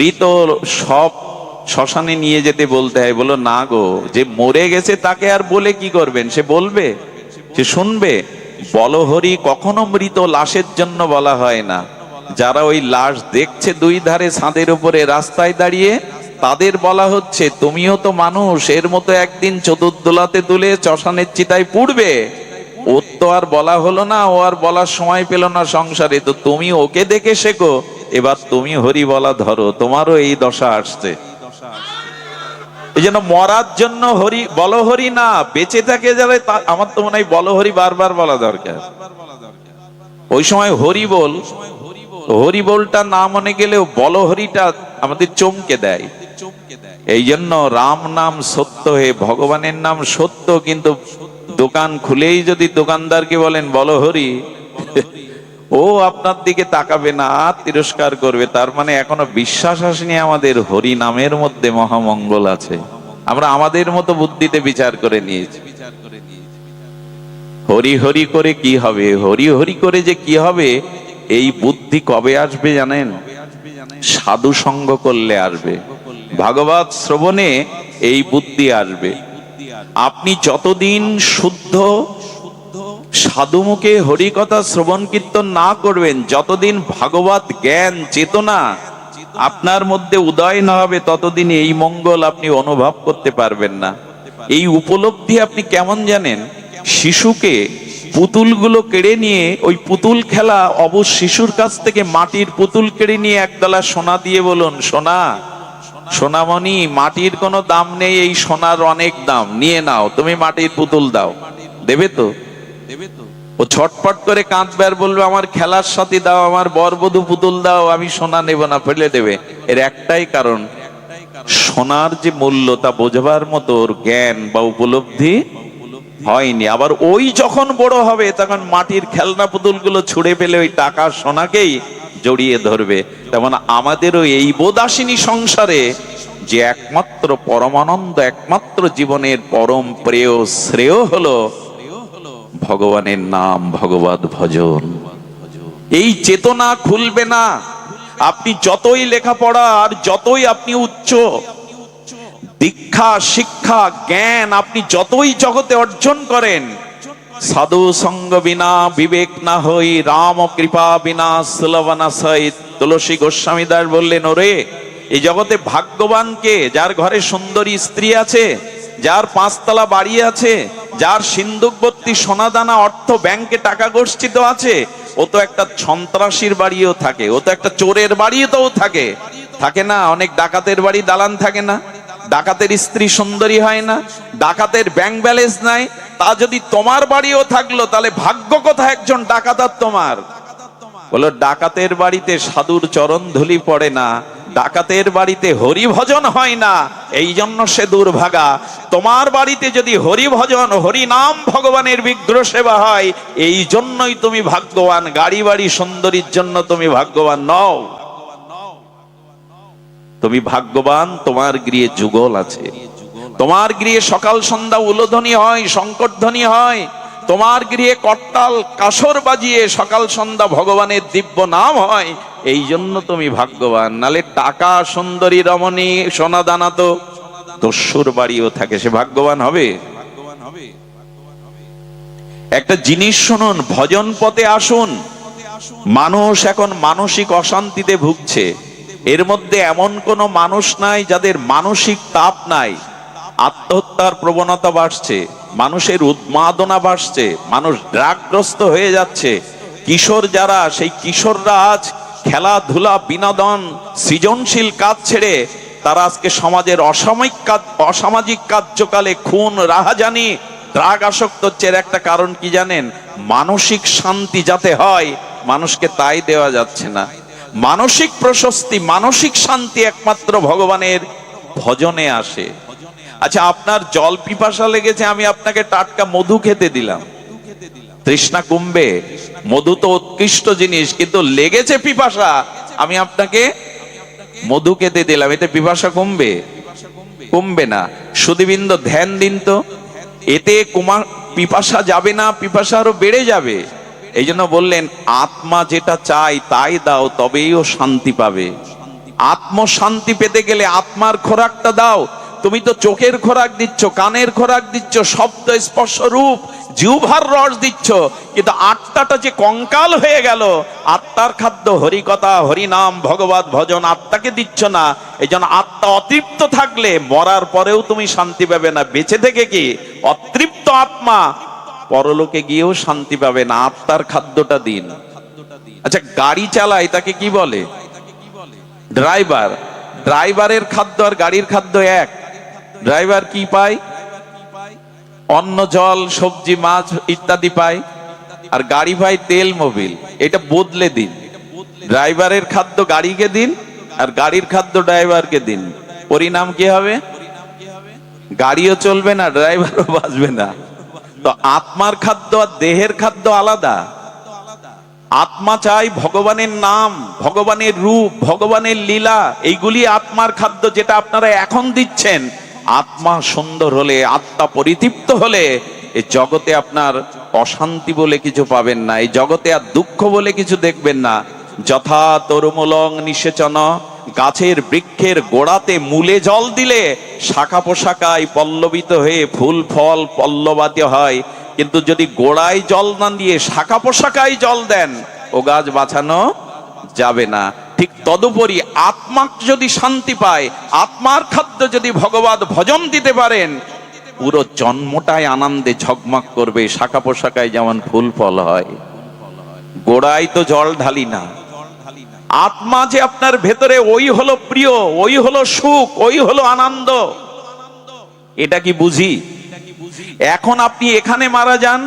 মৃত সব শ্মশানে নিয়ে যেতে বলতে হয়। বলো না গো, যে মরে গেছে তাকে আর বলে কি করবেন? সে বলবে, সে শুনবে? বলহরি কখনো মৃত লাশের জন্য বলা হয় না। যারা ওই লাশ দেখছে দুই ধারে ছাদের উপরে রাস্তায় দাঁড়িয়ে, তাদের বলা হচ্ছে তুমিও তো মানুষ, এর মতো একদিন চতুর্দোলাতে তুলে শ্মশানের চিতায় পুড়বে। ওর তো আর বলা হলো না, ও আর বলার সময় পেল না সংসারে, তো তুমি ওকে দেখে শেখো। এবার তুমি হরি বলা ধরো, তোমারও এই দশা আসছে। এই জন্য মরার জন্য হরি বলো, হরি না, বেঁচে থাকে যারা, আমার তো মনে হয় বলো হরি বারবার বলা দরকার। ওই সময় হরি বল, হরি বলটা না মনে গেলেও বলো হরিটা আমাদের চমকে দেয়। এই জন্য রাম নাম সত্য, হে ভগবানের নাম সত্য, কিন্তু দোকান খুলেই যদি দোকানদারকে বলেন বলো হরি, ও আপনার দিকে তাকাবে না, তিরস্কার করবে। তার মানে এখনো বিশ্বাস আসেনি আমাদের হরি নামের মধ্যে মহামঙ্গল আছে। আমরা আমাদের মতো বুদ্ধিতে বিচার করে নিয়েছি। হরি হরি করে কি হবে, হরি হরি করে যে কি হবে, এই বুদ্ধি কবে আসবে জানেন? সাধু সঙ্গ করলে আসবে, ভাগবত শ্রবণে এই বুদ্ধি আসবে। আপনি যতদিন শুদ্ধ সাধু মুখে হরি কথা শ্রবণ কীর্তন না করবেন, যতদিন ভাগবত জ্ঞান চেতনা আপনার মধ্যে উদয় না হবে, ততদিন এই মঙ্গল আপনি অনুভব করতে পারবেন না। এই উপলব্ধি আপনি কেমন জানেন? শিশুকে পুতুলগুলো কেড়ে নিয়ে, ওই পুতুল খেলা অবশ শিশুর কাছ থেকে মাটির পুতুল কেড়ে নিয়ে একদলা সোনা দিয়ে বলুন, সোনা সোনামণি, মাটির কোনো দাম নেই, এই সোনার অনেক দাম, নিয়ে নাও, তুমি মাটির পুতুল দাও। দেবে তো? ও ছটপট করে কাঁদবে আর বলবে আমার খেলার সাথী দাও, আমার বরবধূ পুতুল দাও, আমি সোনা নেব না, ফেলে দেবে। এর একটাই কারণ, সোনার যে মূল্য তা বোঝবার মতো ওর জ্ঞান বা উপলব্ধি হয়নি। আবার ওই যখন বড় হবে তখন মাটির খেলনা পুতুলগুলো ছুঁড়ে ফেলে ওই টাকা সোনাকেই জড়িয়ে ধরবে। তেমন আমাদেরও এই বোধ আসেনি সংসারে যে একমাত্র পরমানন্দ, একমাত্র জীবনের পরম প্রেয় শ্রেয় হলো ভগবানের নাম, ভগবত ভজন। এই চেতনা খুলবে না। আপনি যতই লেখাপড়া আর যতই আপনি উচ্চ দীক্ষা শিক্ষা জ্ঞান আপনি যতই জগতে অর্জন করেন, সাধু সঙ্গ বিনা বিবেক না হই, রাম কৃপা বিনা সুলভনা সহিত। তুলসী গোস্বামী দাস বললেন, ওরে এই জগতে ভাগ্যবানকে, যার ঘরে সুন্দরী স্ত্রী আছে, যার 5 তলা বাড়ি আছে, যার সিন্ধুকবর্তী সোনাদানা অর্থ ব্যাংকে টাকা গচ্ছিত আছে, ও তো একটা সন্ত্রাসীর বাড়িও থাকে, ও তো একটা চোরের বাড়িতেও থাকে। থাকে না? অনেক ডাকাতের বাড়ি দালান থাকে না? ডাকাতের স্ত্রী সুন্দরী হয় না? ডাকাতের ব্যাংক ব্যালেন্স নাই? তা যদি তোমার বাড়িও থাকলো, তাহলে ভাগ্য কোথায় একজন ডাকাত আর তোমার? বলো, ডাকাতের বাড়িতে সাধুর চরণ ধুলি পড়ে না, ডাকাতের বাড়িতে হরি ভজন হয় না, এই জন্য সে দুর্ভাগা। তোমার বাড়িতে যদি হরি ভজন, হরি নাম, ভগবানের বিগ্রহ সেবা হয়, এই জন্যই তুমি ভাগ্যবান। গাড়ি বাড়ি সুন্দরীর জন্য তুমি ভাগ্যবান নও। তুমি ভাগ্যবান, তোমার গৃহে যুগল আছে, তোমার গৃহে সকাল সন্ধ্যা উলোধ্বনি হয়, সংকটধ্বনি হয়, তোমার গৃহে করতাল কাসর বাজিয়ে সকাল সন্ধ্যা ভগবানের দিব্য নাম হয়, এই জন্য তুমি ভাগ্যবান। নালে টাকা সুন্দরী রমণী সোনা দানা তো দস্যুর বাড়িও থাকে, সে ভাগ্যবান হবে? একটা জিনিস শুনুন, ভজন পথে আসুন। মানুষ এখন মানসিক অশান্তিতে ভুগছে। এর মধ্যে এমন কোন মানুষ নাই যাদের মানসিক তাপ নাই। আত্মহত্যার প্রবণতা বাড়ছে, মানুষের উন্মাদনা বাড়ছে, মানুষ ড্রাগগ্রস্ত হয়ে যাচ্ছে। কিশোর যারা, সেই কিশোররা আজ খেলাধুলা বিনোদন সৃজনশীল কাজ ছেড়ে তারা আজকে সমাজের অসামাজিক কার্যকালে খুন রাহাজানি ড্রাগ আসক্ত হচ্ছে। এর একটা কারণ কি জানেন? মানসিক শান্তি যাতে হয়, মানুষকে তাই দেওয়া যাচ্ছে না। মানসিক প্রশস্তি, মানসিক শান্তি একমাত্র ভগবানের ভজনে আসে। আচ্ছা, আপনার জল পিপাসা লেগেছে, আমি আপনাকে টাটকা মধু খেতে দিলাম, তৃষ্ণা কমবে? মধু তো উৎকৃষ্ট জিনিস, কিন্তু লেগেছে পিপাসা, আমি আপনাকে মধু খেতে দিলাম, এতে পিপাসা কমবে? কমবে না। সুধীবৃন্দ ধ্যান দিন তো, এতে পিপাসা যাবে না, পিপাসা আরো বেড়ে যাবে। এই জন্য বললেন, আত্মা যেটা চাই তাই দাও, তবেই ও শান্তি পাবে। আত্মশান্তি পেতে গেলে আত্মার খোরাকটা দাও। তুমি তো চোখের খোরাক দিচ্ছ, কানের খোরাক দিচ্ছ, শব্দ স্পর্শ রূপ জিহ্বার রস দিচ্ছ, কিন্তু আত্মাটা যে কঙ্কাল হয়ে গেল, আত্মার খাদ্য হরিকথা, হরিনাম, ভগবত ভজন, আত্মাকে দিচ্ছ না। এই জন্য আত্মা অতৃপ্ত থাকলে মরার পরেও তুমি শান্তি পাবে না। বেঁচে থেকে কি অতৃপ্ত আত্মা পরলোকে গিয়েও শান্তি পাবে না। আত্মার খাদ্যটা দিন। আচ্ছা, গাড়ি চালায় তাকে কি বলে? ড্রাইভার। ড্রাইভারের খাদ্য আর গাড়ির খাদ্য এক। ড্রাইভার কি পায়? অন্ন, জল, সবজি, মাছ ইত্যাদি পায়, আর গাড়ি পায় তেল, মোবিল। এটা বদলে দিন। ড্রাইভারের খাদ্য গাড়িকে দিন, আর গাড়ির খাদ্য ড্রাইভারকে দিন। পরিণাম কি হবে? গাড়িও চলবে না, ড্রাইভারও বাঁচবে না। তো আত্মার খাদ্য আর দেহের খাদ্য আলাদা। আত্মা চাই ভগবানের নাম, ভগবানের রূপ, ভগবানের লীলা, এইগুলি আত্মার খাদ্য, যেটা আপনারা এখন দিচ্ছেন। আত্মা সুন্দর হলে, আত্মা পরিতৃপ্ত হলে এই জগতে আপনার অশান্তি বলে কিছু পাবেন না, এই জগতে আর দুঃখ বলে কিছু দেখবেন না। যথা তরুমূলং নিষেচন, গাছের বৃক্ষের গোড়াতে মূলে জল দিলে শাখা পোশাকায় পল্লবিত হয়ে ফুল ফল পল্লবাত হয়, কিন্তু যদি গোড়ায় জল না দিয়ে শাখা পোশাকায় জল দেন, ও গাছ বাঁচানো যাবে না। ঠিক তদুপরি আত্মা যদি শান্তি পায়, আত্মার খাদ্য যদি ভগবত ভজন দিতে পারেন, পুরো জন্মটাই আনন্দে ঝকমক করবে। শাখা পোশাকায় যেমন ফুল ফল হয়, গোড়ায় তো জল ঢালি না। আত্মা যে আপনার ভেতরে, ওই হলো প্রিয়, ওই হলো সুখ, ওই হলো আনন্দ। এটা কি বুঝি? এখন আপনি এখানে মারা যান,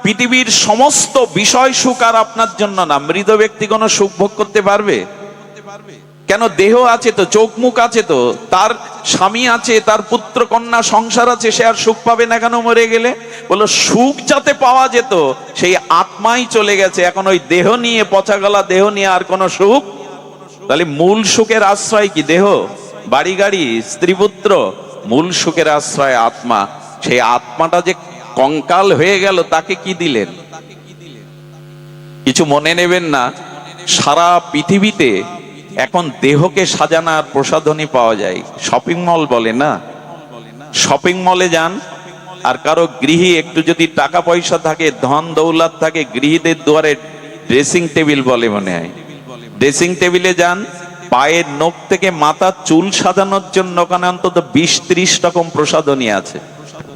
পৃথিবীর সমস্ত বিষয় সুখ আর আপনার জন্য না। মৃত ব্যক্তি কোনো সুখ ভোগ করতে পারবে? কেন? দেহ আছে তো, চোখ মুখ আছে তো, তার স্বামী আছে, তার পুত্র কন্যা সংসার আছে, সে আর সুখ পাবে না কেন মরে গেলে? বলো, সুখ যাতে পাওয়া যেত সেই আত্মাই চলে গেছে। এখন ওই দেহ নিয়ে, পচা গলা দেহ নিয়ে আর কোনো সুখ? তাহলে মূল সুখের আশ্রয় কি দেহ, বাড়ি গাড়ি, স্ত্রী পুত্র? মূল সুখের আশ্রয় আত্মা। সেই আত্মাটা যে কঙ্কাল হয়ে গেল, তাকে কি দিলেন? কিছু মনে নেবেন না। সারা পৃথিবীতে এখন দেহকে সাজানোর প্রসাধনী পাওয়া যায়। শপিং মল বলে না, শপিং মলে যান, আর কারো গৃহী একটু যদি টাকা পয়সা থাকে, ধন দৌলত থাকে, গৃহীদের দুয়ারে ড্রেসিং টেবিল বলে মনে হয়, ড্রেসিং টেবিলে যান, পায়ের নখ থেকে মাথার চুল সাজানোর জন্য ওখানে অন্তত 20-30 রকম প্রসাধনী আছে।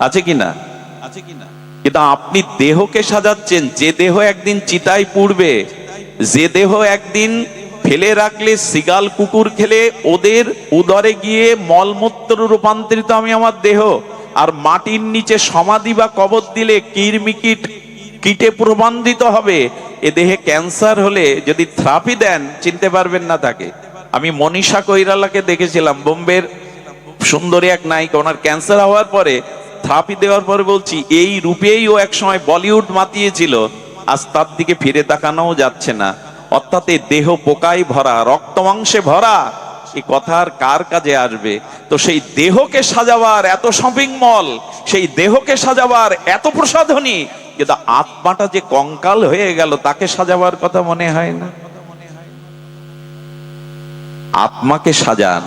আছে কিনা? কিন্তু আপনি দেহকে সাজাচ্ছেন, যে দেহ একদিন চিতায় পুড়বে, যে দেহ একদিন ফেলে রাখলে সিগাল কুকুর খেলে ওদের উদরে গিয়ে মলমূত্র রূপান্তরিত আমি আমার দেহ, আর মাটির নিচে সমাধি বা কবর দিলে কিরমিকিট কীটে প্রবন্ধিত হবে। এ দেহে ক্যান্সার হলে যদি থেরাপি দেন, চিনতে পারবেন না তাকে। আমি মনীষা কৈরালাকে দেখেছিলাম, বোম্বের সুন্দরী এক নায়িকা। ওনার ক্যান্সার হওয়ার পরে থেরাপি দেওয়ার পরে বলছি, এই রূপেই ও একসময় বলিউড মাতিয়েছিল, আজ তার দিকে ফিরে তাকানোও যাচ্ছে না। অর্থাৎ এই দেহ পোকায় ভরা, রক্ত মাংসে ভরা, এই কথা আর কার কাজে আসবে? তো সেই দেহকে সাজাবার এত শপিং মল, সেই দেহকে সাজাবার এত প্রসাধনী, কিন্তু আত্মাটা যে কঙ্কাল হয়ে গেল, তাকে সাজাবার কথা মনে হয় না। আত্মাকে সাজান।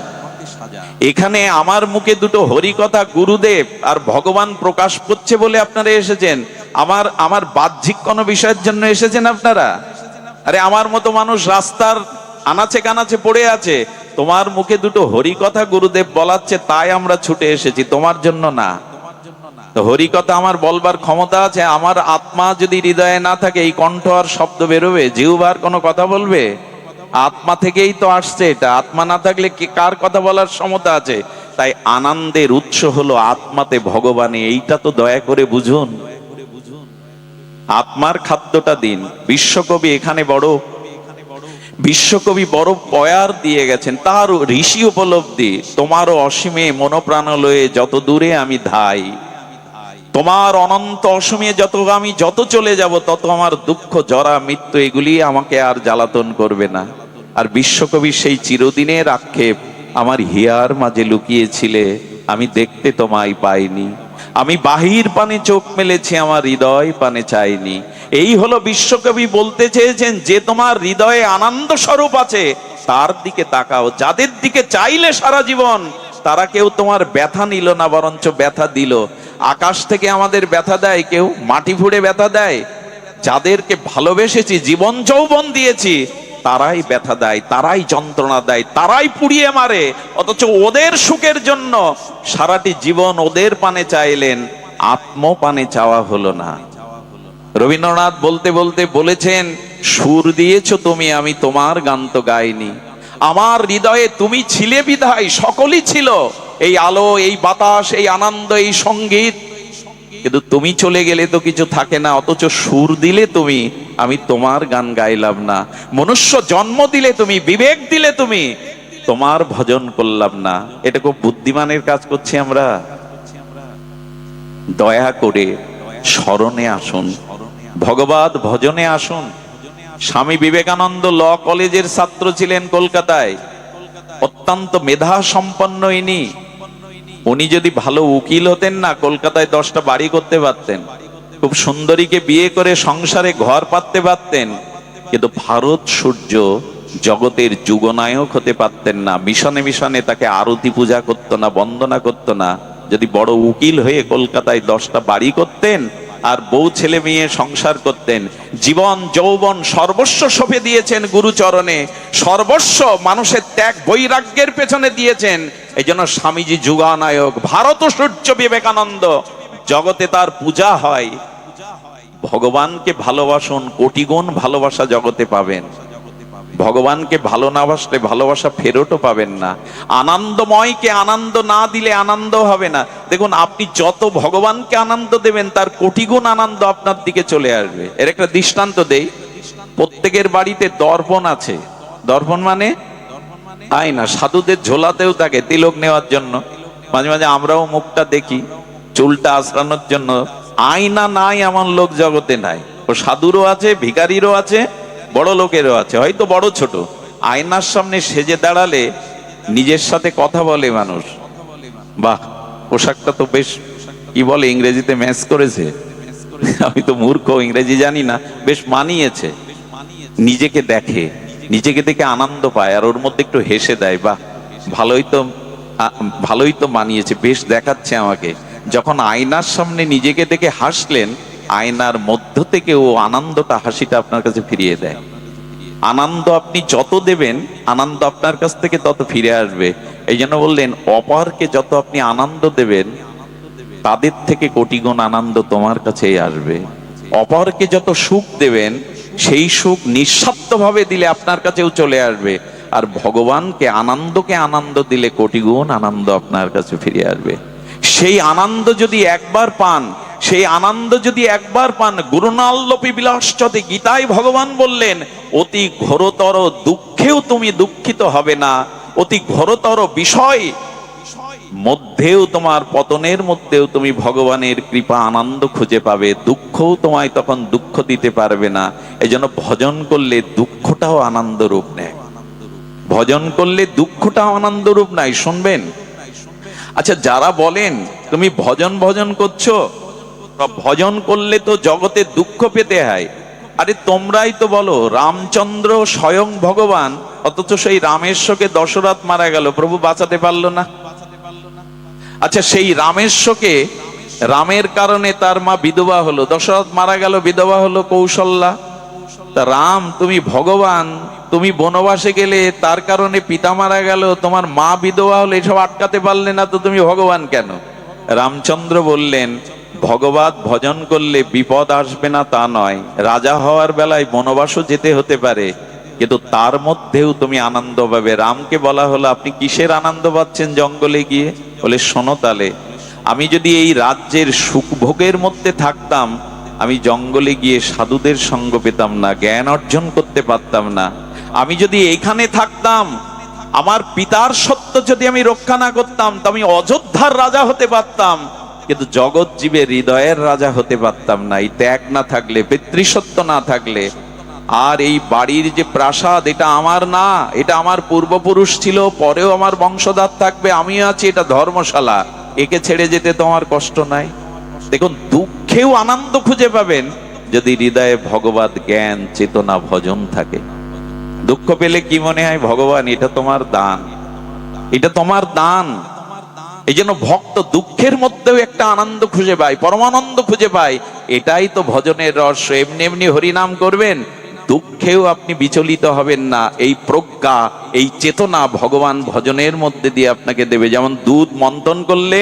এখানে আমার মুখে দুটো হরিকথা গুরুদেব আর ভগবান প্রকাশ করছে বলে আপনারা এসেছেন। আমার বাহ্যিক কোনো বিষয়ের জন্য এসেছেন আপনারা? আরে আমার মতো মানুষ রাস্তার আনাচে কানাচে পড়ে আছে, তোমার মুখে দুটো হরিকথা গুরুদেব বলাচ্ছে, তাই আমরা ছুটে এসেছি, তোমার জন্য না। তো হরিকথা আমার বলবার ক্ষমতা আছে। আমার আত্মা যদি হৃদয়ে না থাকে, এই কণ্ঠ আর শব্দ বেরোবে? জিহ্বার কোনো কথা বলবে? আত্মা থেকেই তো আসছে এটা। আত্মা না থাকলে কার কথা বলার ক্ষমতা আছে? তাই আনন্দের উৎস হলো আত্মাতে, ভগবানে। এইটা তো দয়া করে বুঝুন। আত্মার খাদ্যটা দিন। বিশ্বকবি এখানে বিশ্বকবি বড় পয়ার দিয়ে গেছেন, তার ঋষি উপলব্ধি। তোমারও অসীমে মনোপ্রাণ লয়ে যত দূরে আমি ধাই, তোমার অনন্ত অসীমে আমি যত চলে যাব, তত আমার দুঃখ, জরা, মৃত্যু এগুলি আমাকে আর জ্বালাতন করবে না। আর বিশ্বকবি সেই চিরদিনের আক্ষেপ, আমার হিয়ার মাঝে লুকিয়েছিলে, আমি দেখতে তোমায় পাইনি, আমি বাহির পানে চোখ মেলেছি, আমার হৃদয় পানে চাইনি। এই হলো বিশ্বকবি বলতে চেয়েছেন, যে তোমার হৃদয়ে আনন্দ স্বরূপ আছে, তার দিকে তাকাও। যাদের দিকে চাইলে সারা জীবন, তারা কেউ তোমার ব্যথা নিল না, বরঞ্চ ব্যথা দিল। আকাশ থেকে আমাদের ব্যথা দেয় কেউ? মাটি ফুঁড়ে ব্যথা দেয়? যাদেরকে ভালোবেসেছি, জীবন যৌবন দিয়েছি, তারাই ব্যথা দেয়, তারাই যন্ত্রণা দেয়, তারাই পুড়িয়ে মারে। অথচ ওদের সুখের জন্য সারাটি জীবন ওদের পানে চাইলেন, আত্মপানে চাওয়া হলো না। রবীন্দ্রনাথ বলতে বলতে বলেছেন, সুর দিয়েছ তুমি, আমি তোমার গান তো গাইনি। আমার হৃদয়ে তুমি ছিলে বিধায় সকলই ছিল, এই আলো, এই বাতাস, এই আনন্দ, এই সঙ্গীত। কিন্তু তুমি চলে গেলে তো কিছু থাকে না। অথচ সুর দিলে তুমি, আমি তোমার গান গাইলাম না। মনুষ্য জন্ম দিলে তুমি, বিবেক দিলে তুমি, তোমার ভজন করলাম না। এটা খুব বুদ্ধিমানের কাজ করছি আমরা। দয়া করে স্মরণে আসুন, ভগবত ভজনে আসুন। স্বামী বিবেকানন্দ ল কলেজের ছাত্র ছিলেন কলকাতায়, অত্যন্ত মেধা সম্পন্ন ইনি। উনি যদি ভালো উকিল হতেন না, কলকাতায় 10টা বাড়ি করতে পারতেন, খুব সুন্দরীকে বিয়ে করে সংসারে ঘর পাততে পারতেন। কিন্তু ভারত সূর্য জগতের যুগনায়ক হতে পারতেন না। মিশনে মিশনে তাকে আরতি পূজা করতো না, বন্দনা করতো না। যদি বড় উকিল হয়ে কলকাতায় 10টা বাড়ি করতেন আর বউ ছেলে মেয়ে সংসার করতেন। জীবন যৌবন সর্বস্ব সঁপে দিয়েছেন গুরুচরণে, সর্বস্ব মানুষের ত্যাগ বৈরাগ্যের পেছনে দিয়েছেন। এই জন্য স্বামীজি যুগানায়ক, ভারত সূর্য বিবেকানন্দ। জগতে তার পূজা হয়। ভগবানকে ভালোবাসুন, কোটি গুণ ভালোবাসা জগতে পাবেন। ভগবানকে ভালো না বাসলে ভালোবাসা ফেরতও পাবেন না। আনন্দময়কে আনন্দ না দিলে আনন্দ হবে না। দেখুন, আপনি যত ভগবানকে আনন্দ দেবেন, তার কোটি গুণ আনন্দ আপনার দিকে চলে আসবে। এর একটা দৃষ্টান্ত দেই। প্রত্যেকের বাড়িতে দর্পণ আছে। দর্পণ মানে আয়না, সাধুদের ঝোলাতেও থাকে তিলক নেওয়ার জন্য। মাঝে মাঝে আমরাও মুখটা দেখি, চুলটা আঁচড়ানোর জন্য। আয়না নাই এমন লোক জগতে নাই। ও সাধুরও আছে, ভিখারিরও আছে, বড় লোকেরও আছে, হয়তো বড় ছোট। আয়নার সামনে সেজে দাঁড়ালে নিজের সাথে কথা বলে মানুষ। বাহ, পোশাকটা তো বেশ, কি বলে ইংরেজিতে, ম্যাচ করেছে। আমি তো মূর্খ, ইংরেজি জানি না। বেশ মানিয়েছে। নিজেকে দেখে, নিজেকে দেখে আনন্দ পায়, আর ওর মধ্যে একটু হেসে দেয়। বাহ, ভালোই তো মানিয়েছে, বেশ দেখাচ্ছে আমাকে। যখন আয়নার সামনে নিজেকে দেখে হাসলেন, আয়নার মধ্য থেকে ও আনন্দটা, হাসিটা আপনার কাছে ফিরিয়ে দেয়। আনন্দ আপনি যত দেবেন, আনন্দ আপনার কাছ থেকে তত ফিরে আসবে। এই জন্য বললেন, অপরকে যত আপনি আনন্দ দেবেন, তাদের থেকে কোটি গুণ আনন্দ তোমার কাছেই আসবে। অপরকে যত সুখ দেবেন, সেই সুখ নিঃস্বার্থভাবে দিলে আপনার কাছেও চলে আসবে। আর ভগবানকে আনন্দকে আনন্দ দিলে কোটি গুণ আনন্দ আপনার কাছে ফিরে আসবে। সেই আনন্দ যদি একবার পান, সেই আনন্দ যদি একবার পান, গুরুনাল্লপি বিলাসচতে, গীতায় ভগবান বললেন, অতি ঘোরতর দুঃখেও তুমি দুঃখিত হবে না। অতি ঘোরতর বিষয় মধ্যেও, তোমার পতনের মধ্যেও তুমি ভগবানের কৃপা, আনন্দ খুঁজে পাবে। দুঃখও তোমায় তখন দুঃখ দিতে পারবে না। এই জন্য ভজন করলে দুঃখটাও আনন্দ রূপ নেয়। ভজন করলে দুঃখটাও আনন্দ রূপ নেয়। শুনবেন? আচ্ছা, যারা বলেন তুমি ভজন ভজন করছো, ভজন করলে তো জগতে দুঃখ পেতে হয়। আরে তোমরাই তো বলো রামচন্দ্র স্বয়ং ভগবান, অথচ সেই রামেশ্বরকে দশরথ মারা গেল, প্রভু বাঁচাতে পারলো না। আচ্ছা, সেই রামেশ্বরকে, রামের কারণে তার মা বিধবা হলো, দশরথ মারা গেল, বিধবা হলো কৌশল্যা। তা রাম, তুমি ভগবান, তুমি বনবাসে গেলে, তার কারণে পিতা মারা গেল, তোমার মা বিধবা হলো, এসব আটকাতে পারলে না, তো তুমি ভগবান কেন? রামচন্দ্র বললেন, ভগবত ভজন করলে বিপদ আসবে না তা নয়, রাজা হওয়ার বেলায় বনবাসও যেতে হতে পারে, কিন্তু তার মধ্যেও তুমি আনন্দ পাবে। রামকে বলা হলো, আপনি কিসের আনন্দ পাচ্ছেন জঙ্গলে গিয়ে? বলে, শোনো তালে, আমি যদি এই রাজ্যের সুখ ভোগের মধ্যে থাকতাম, আমি জঙ্গলে গিয়ে সাধুদের সঙ্গ পেতাম না, জ্ঞান অর্জন করতে পারতাম না। আমি যদি এখানে থাকতাম, আমার পিতার সত্য যদি আমি রক্ষা না করতাম, তো আমি অযোধ্যার রাজা হতে পারতাম, কিন্তু জগৎ জীবের হৃদয়ের রাজা হতে পারতাম না। এই ত্যাগ না থাকলে, পিতৃসত্য না থাকলে। আর এই বাড়ির যে প্রাসাদ, এটা আমার না, এটা আমার পূর্বপুরুষ ছিল, পরেও আমার বংশধর থাকবে, আমিও আছি, এটা ধর্মশালা, একে ছেড়ে যেতে তোমার কষ্ট নাই। দেখুন, দুঃখেও আনন্দ খুঁজে পাবেন যদি হৃদয়ে ভগবত জ্ঞান, চেতনা, ভজন থাকে। দুঃখ পেলে কি মনে হয়, ভগবান এটা তোমার দান, এটা তোমার দান। এই জন্য ভক্ত দুঃখের মধ্যেও একটা আনন্দ খুঁজে পায়, পরমানন্দ খুঁজে পায়। এটাই তো ভজনের রহস্য। এমনি এমনি হরিনাম করবেন, দুঃখেও আপনি বিচলিত হবেন না। এই প্রজ্ঞা, এই চেতনা ভগবান ভজনের মধ্যে দিয়ে আপনাকে দেবে। যেমন দুধ মন্থন করলে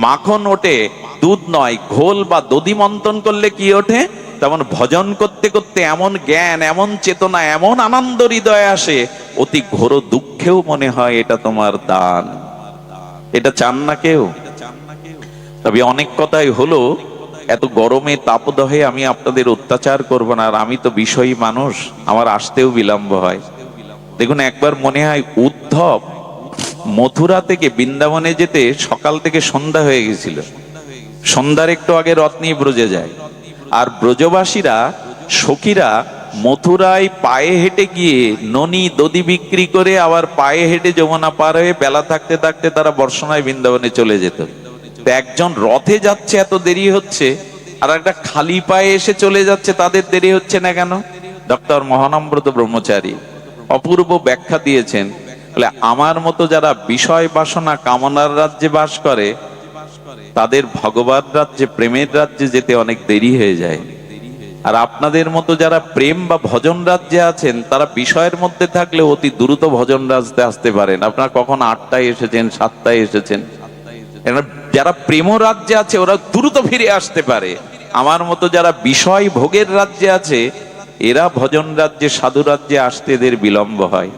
মাখন ওঠে, দুধ নয়, ঘোল বা দধি মন্থন করলে কি ওঠে, তেমন ভজন করতে করতে এমন জ্ঞান, এমন চেতনা, এমন আনন্দ হৃদয়ে আসে, অতি ঘোর দুঃখেও মনে হয় এটা তোমার দান। এটা চান না কেউ? তবে অনেক কথাই হলো, এত গরমে তাপদহে আমি আপনাদের অত্যাচার করব না। আর আমি তো বিষয়ী মানুষ, আমার আসতেও বিলম্ব হয়। দেখুন, একবার মনে হয় উদ্ধব মথুরা থেকে বৃন্দাবনে যেতে সকাল থেকে সন্ধ্যা হয়ে গেছিল। সন্ধ্যার একটু আগে রথ নিয়ে ব্রজে যায়। আর ব্রজবাসীরা, সখীরা মথুরায় পায়ে হেঁটে গিয়ে ননি দধি বিক্রি করে আবার পায়ে হেঁটে যমুনা পার হয়ে বেলা থাকতে থাকতে তারা বর্ষণায় বৃন্দাবনে চলে যেত। তো একজন রথে যাচ্ছে, এত দেরি হচ্ছে, আর একটা খালি পায়ে এসে চলে যাচ্ছে, তাদের দেরি হচ্ছে না কেন? ডক্টর মহানম্রত ব্রহ্মচারী অপূর্ব ব্যাখ্যা দিয়েছেন। বলে, আমার মতো যারা বিষয় বাসনা কামনার রাজ্যে বাস করে, তাদের ভগবান রাজ্যে, প্রেমের রাজ্যে যেতে অনেক দেরি হয়ে যায়। আর আপনাদের মতো যারা প্রেম বা ভজন রাজ্যে আছেন, তারা বিষয়ের মধ্যে থাকলে অতি দ্রুত ভজন রাজ্যে আসতে পারেন। আপনারা কখন 8টায় এসেছেন, 7টায় এসেছেন। যারা প্রেম রাজ্যে আছে ওরা দ্রুত ফিরে আসতে পারে। আমার মতো যারা বিষয় ভোগের রাজ্যে আছে, এরা ভজন রাজ্যে, সাধু রাজ্যে আসতে এদের বিলম্ব হয়।